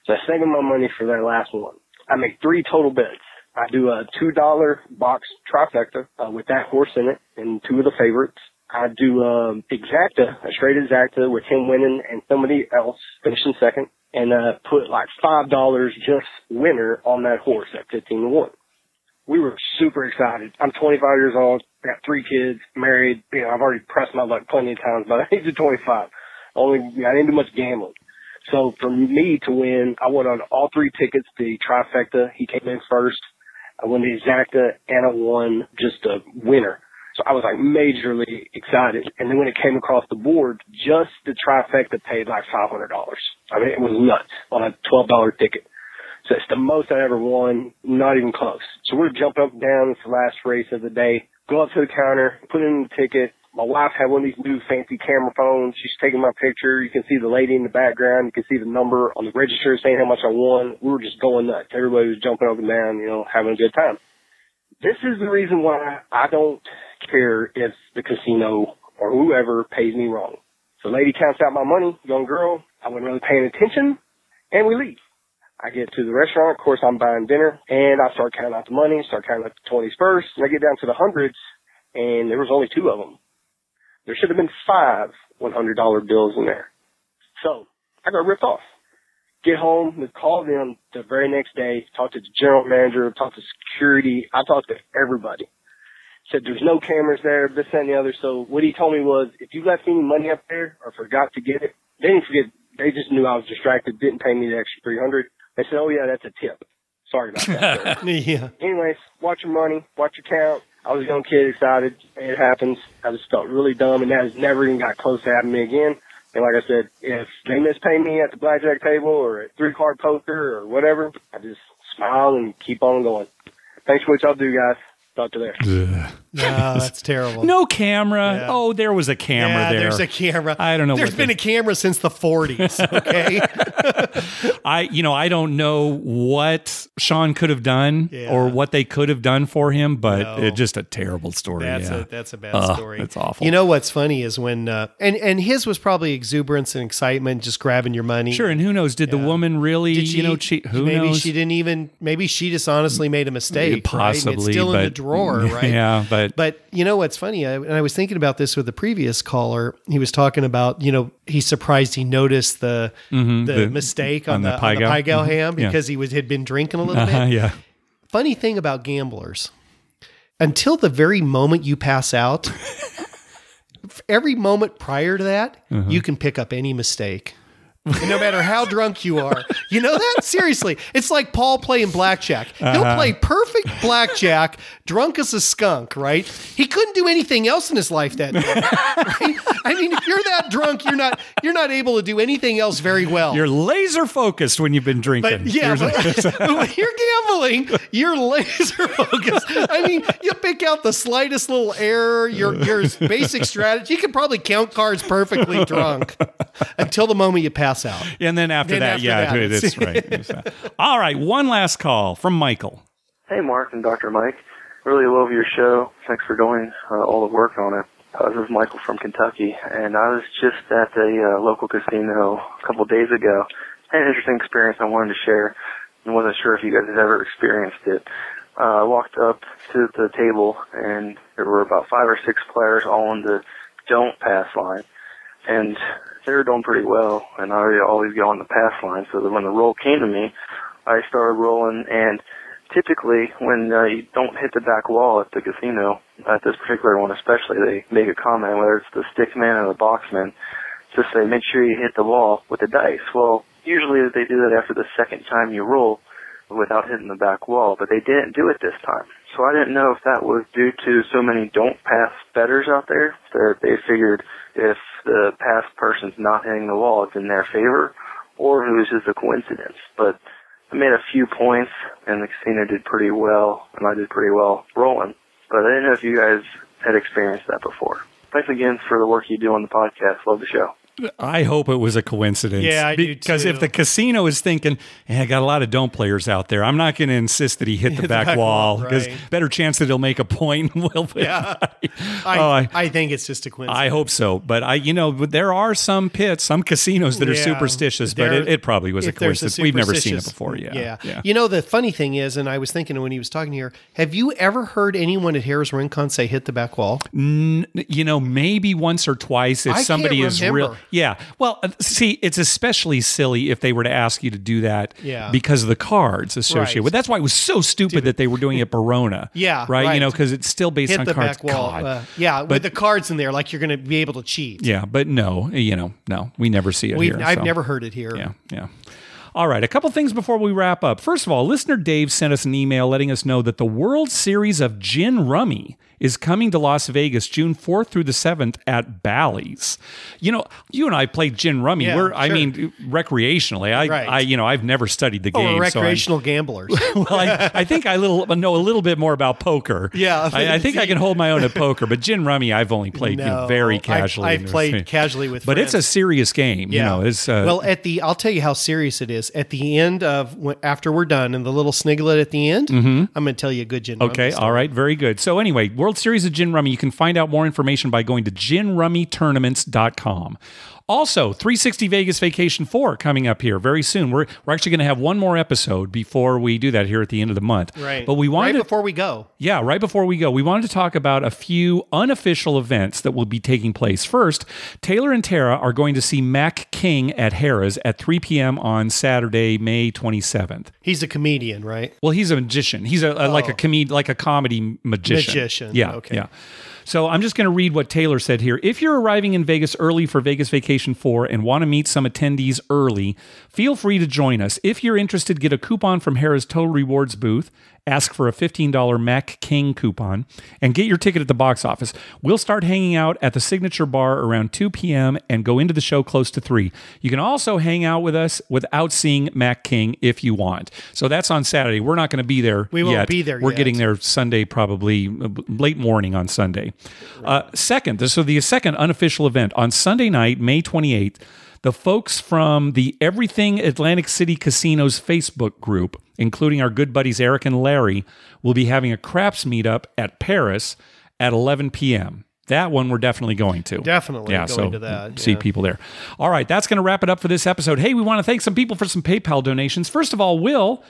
So I saving my money for that last one. I make 3 total bets. I do a $2 box trifecta with that horse in it and 2 of the favorites. I do exacta, a straight exacta with him winning and somebody else finishing second, and put like $5 just winner on that horse at 15 to 1. We were super excited. I'm 25 years old, got 3 kids, married. You know, I've already pressed my luck plenty of times by the age of 25. I didn't do much gambling. So for me to win, I went on all 3 tickets, the trifecta. He came in first. I won the exacta and I won just a winner. So I was like majorly excited. And then when it came across the board, just the trifecta paid like $500. I mean, it was nuts on a $12 ticket. So it's the most I ever won, not even close. So we're jumping up and down. It's the last race of the day. Go up to the counter, put in the ticket. My wife had one of these new fancy camera phones. She's taking my picture. You can see the lady in the background. You can see the number on the register saying how much I won. We were just going nuts. Everybody was jumping up and down, having a good time. This is the reason why I don't care if the casino or whoever pays me wrong. So the lady counts out my money, young girl. I wasn't really paying attention, and we leave. I get to the restaurant. Of course, I'm buying dinner, and I start counting out the money, start counting out the 20s first, and I get down to the hundreds, and there was only 2 of them. There should have been 5 $100 bills in there. So I got ripped off. Get home, call them the very next day, talk to the general manager, talk to security. I talked to everybody. Said there's no cameras there, this, that, and the other. So what he told me was, if you left any money up there or forgot to get it, they didn't forget. They just knew I was distracted, didn't pay me the extra $300. They said, oh yeah, that's a tip. Sorry about that. Yeah. Anyways, watch your money, watch your count. I was a young kid, excited. It happens. I just felt really dumb, and that has never even got close to happening to me again. And like I said, if they mispay me at the blackjack table or at 3-card poker or whatever, I just smile and keep on going. Thanks for what y'all do, guys. Talk to you there. No, that's terrible. No camera. Yeah. Oh, there was a camera there. There's a camera. I don't know. There's been a camera since the 40s. Okay. I don't know what Sean could have done or what they could have done for him, but it's just a terrible story. That's a bad story. It's awful. You know what's funny is when and his was probably exuberance and excitement, just grabbing your money. Sure, and who knows? Did the woman really? Cheat? Who maybe knows? She didn't even. Maybe she just honestly made a mistake. Possibly, right? It's still in the drawer, right? Yeah, but you know what's funny? I was thinking about this with the previous caller. He was talking about he's surprised he noticed the mistake on the pie gal ham because he had been drinking a little bit. Yeah. Funny thing about gamblers, until the very moment you pass out, every moment prior to that, you can pick up any mistake. No matter how drunk you are. You know that? Seriously. It's like Paul playing blackjack. He'll play perfect blackjack, drunk as a skunk, right? He couldn't do anything else in his life that day. Right? I mean, if you're that drunk, you're not able to do anything else very well. You're laser focused when you've been drinking. But when you're gambling, you're laser focused. I mean, you pick out the slightest little error, your basic strategy. You can probably count cards perfectly drunk until the moment you pass out. And then after that, that's right. All right, one last call from Michael. Hey, Mark and Dr. Mike. Really love your show. Thanks for doing all the work on it. This is Michael from Kentucky, and I was just at a local casino a couple of days ago. Had an interesting experience I wanted to share, and wasn't sure if you guys had ever experienced it. I walked up to the table, and there were about 5 or 6 players all in the don't pass line, and they were doing pretty well, and I always go on the pass line, so that when the roll came to me, I started rolling, and typically when you don't hit the back wall at the casino, at this particular one especially, they make a comment, whether it's the stick man or the box man, to say, make sure you hit the wall with the dice. Well, usually they do that after the second time you roll without hitting the back wall, but they didn't do it this time. So I didn't know if that was due to so many don't pass bettors out there, that they figured if the pass person's not hitting the wall, it's in their favor, or if it was just a coincidence. But I made a few points, and the casino did pretty well, and I did pretty well rolling. But I didn't know if you guys had experienced that before. Thanks again for the work you do on the podcast. Love the show. I hope it was a coincidence. Yeah, I do too. Because if the casino is thinking, hey, I got a lot of don't players out there, I'm not going to insist that he hit the back wall, because better chance that he'll make a point. I think it's just a coincidence. I hope so. But there are some pits, some casinos that are superstitious, but it probably was a coincidence. We've never seen it before. Yeah. You know, the funny thing is, and I was thinking when he was talking here, have you ever heard anyone at Harrah's Rincon say hit the back wall? Maybe once or twice if somebody is real. Yeah. Well, see, it's especially silly if they were to ask you to do that because of the cards associated with. That's why it was so stupid that they were doing it Barona. Yeah. Right? Because it's still based on the cards. Back wall. With the cards in there, like you're going to be able to cheat. Yeah, but no, we never see it here. I've never heard it here. Yeah. All right, a couple things before we wrap up. First of all, listener Dave sent us an email letting us know that the World Series of Gin Rummy is coming to Las Vegas June 4th through the 7th at Bally's. You and I played gin rummy. Recreationally. I've never studied the game. We're recreational gamblers. Well, I think I know a little bit more about poker. Yeah. I think I can hold my own at poker, but gin rummy I've only played very casually. I've played casually with friends. But it's a serious game. Yeah. Well, I'll tell you how serious it is. At the end after we're done and the little sniglet at the end, I'm going to tell you a good gin rummy story. All right, very good. So anyway, World Series of Gin Rummy, you can find out more information by going to ginrummytournaments.com. Also, 360 Vegas Vacation 4 coming up here very soon. We're actually going to have one more episode before we do that here at the end of the month. Right. But before we go. Yeah, right before we go. We wanted to talk about a few unofficial events that will be taking place. First, Taylor and Tara are going to see Mac King at Harrah's at 3 p.m. on Saturday, May 27th. He's a comedian, right? Well, he's a magician. He's like a comedy magician. Yeah. Okay. Yeah. So I'm just going to read what Taylor said here. If you're arriving in Vegas early for Vegas Vacation 4 and want to meet some attendees early, feel free to join us. If you're interested, get a coupon from Harrah's Total Rewards booth. Ask for a $15 Mac King coupon and get your ticket at the box office. We'll start hanging out at the Signature Bar around 2 p.m. and go into the show close to 3. You can also hang out with us without seeing Mac King if you want. So that's on Saturday. We're not going to be there yet. We won't be there We're yet. getting there Sunday, probably late morning on Sunday. Right. The second unofficial event on Sunday night, May 28th, the folks from the Everything Atlantic City Casinos Facebook group, including our good buddies Eric and Larry, will be having a craps meetup at Paris at 11 p.m. That one we're definitely going to. Definitely going to that. See people there. All right, that's going to wrap it up for this episode. Hey, we want to thank some people for some PayPal donations. First of all, Will,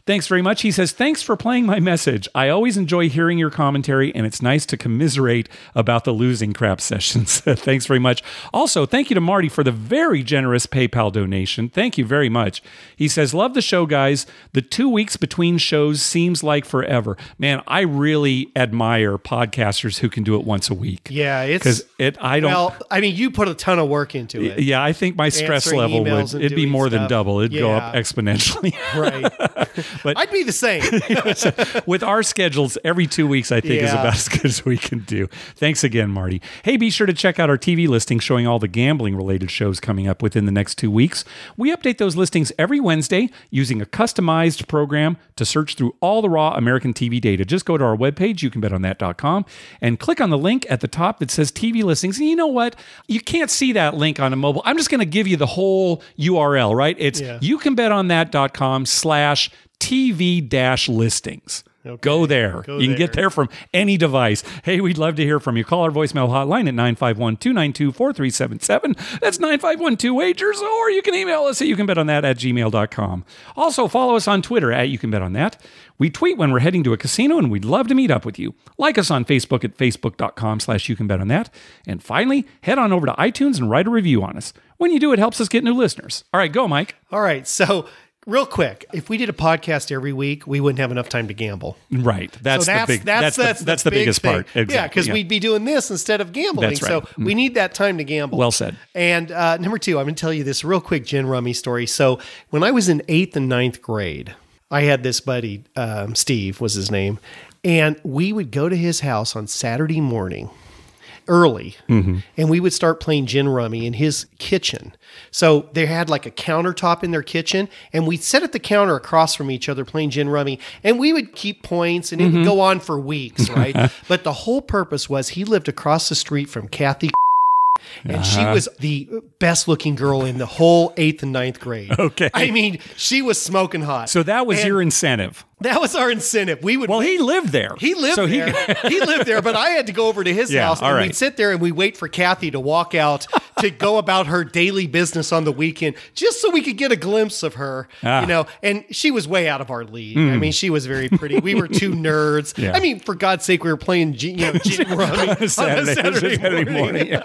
Thanks very much. He says, thanks for playing my message. I always enjoy hearing your commentary, and it's nice to commiserate about the losing crap sessions. Thanks very much. Also, thank you to Marty for the very generous PayPal donation. Thank you very much. He says, love the show, guys. The 2 weeks between shows seems like forever. Man, I really admire podcasters who can do it once a week. Yeah, it's... Because I don't... Well, I mean, you put a ton of work into it. Yeah, I think my stress level it'd be more than double. It'd go up exponentially. Right. But I'd be the same. With our schedules, every 2 weeks, I think, is about as good as we can do. Thanks again, Marty. Hey, be sure to check out our TV listing showing all the gambling-related shows coming up within the next 2 weeks. We update those listings every Wednesday using a customized program to search through all the raw American TV data. Just go to our webpage, youcanbetonthat.com, and click on the link at the top that says TV listings. And you know what? You can't see that link on a mobile. I'm just going to give you the whole URL, right? It's youcanbetonThat.com/TV-listings. Okay. Go there. You can get there from any device. Hey, we'd love to hear from you. Call our voicemail hotline at 951-292-4377. That's 951-2-WAGERS, or you can email us at youcanbetonThat@gmail.com. Also, follow us on Twitter at youcanbetonThat. We tweet when we're heading to a casino, and we'd love to meet up with you. Like us on Facebook at facebook.com/youcanbetonThat. And finally, head on over to iTunes and write a review on us. When you do, it helps us get new listeners. All right, go, Mike. All right, so... real quick, if we did a podcast every week, we wouldn't have enough time to gamble. Right. That's the biggest thing. part. Exactly. Yeah, because we'd be doing this instead of gambling. That's right. So we need that time to gamble. Well said. And number two, I'm going to tell you this real quick gin rummy story. So when I was in 8th and 9th grade, I had this buddy, Steve was his name, and we would go to his house on Saturday morning early, and we would start playing gin rummy in his kitchen. So they had like a countertop in their kitchen, and we'd sit at the counter across from each other playing gin rummy, and we would keep points, and it would go on for weeks, right? But the whole purpose was he lived across the street from Kathy, and she was the best looking girl in the whole 8th and 9th grade. Okay. I mean, she was smoking hot. So that was your incentive. That was our incentive. We would. Well, he lived there. He lived there. He lived there, but I had to go over to his house, and we'd sit there and we'd wait for Kathy to walk out to go about her daily business on the weekend, just so we could get a glimpse of her. You know, and she was way out of our league. I mean, she was very pretty. We were two nerds. I mean, for God's sake, we were playing gin rummy on a Saturday morning.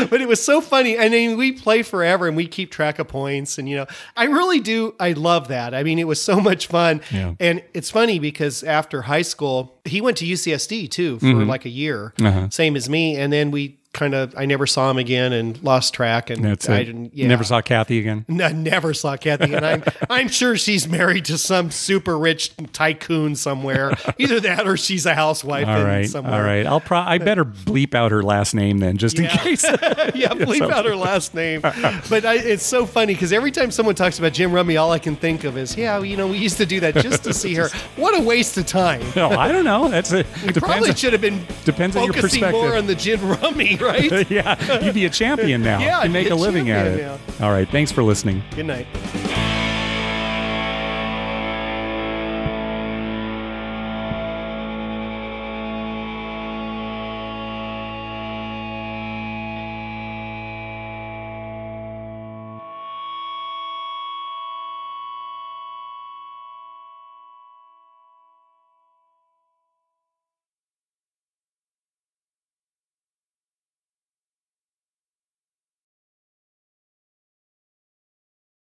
But it was so funny. I mean, we play forever and we keep track of points. And, you know, I really do. I love that. I mean, it was so much fun. Yeah. And it's funny because after high school, he went to UCSD too for like a year, same as me. And then I never saw him again and lost track. And that's it. Never saw Kathy again? No, never saw Kathy. And I'm sure she's married to some super rich tycoon somewhere. Either that or she's a housewife somewhere. All right. I better bleep out her last name then, just in case. Bleep out her last name. But it's so funny because every time someone talks about Jim Rummy, all I can think of is, we used to do that just to see her. What a waste of time. No, I don't know. We probably should have been focusing on your perspective. More on the Gin Rummy, right? Yeah, you'd be a champion now. Yeah, you make a living at it. now. All right, thanks for listening. Good night.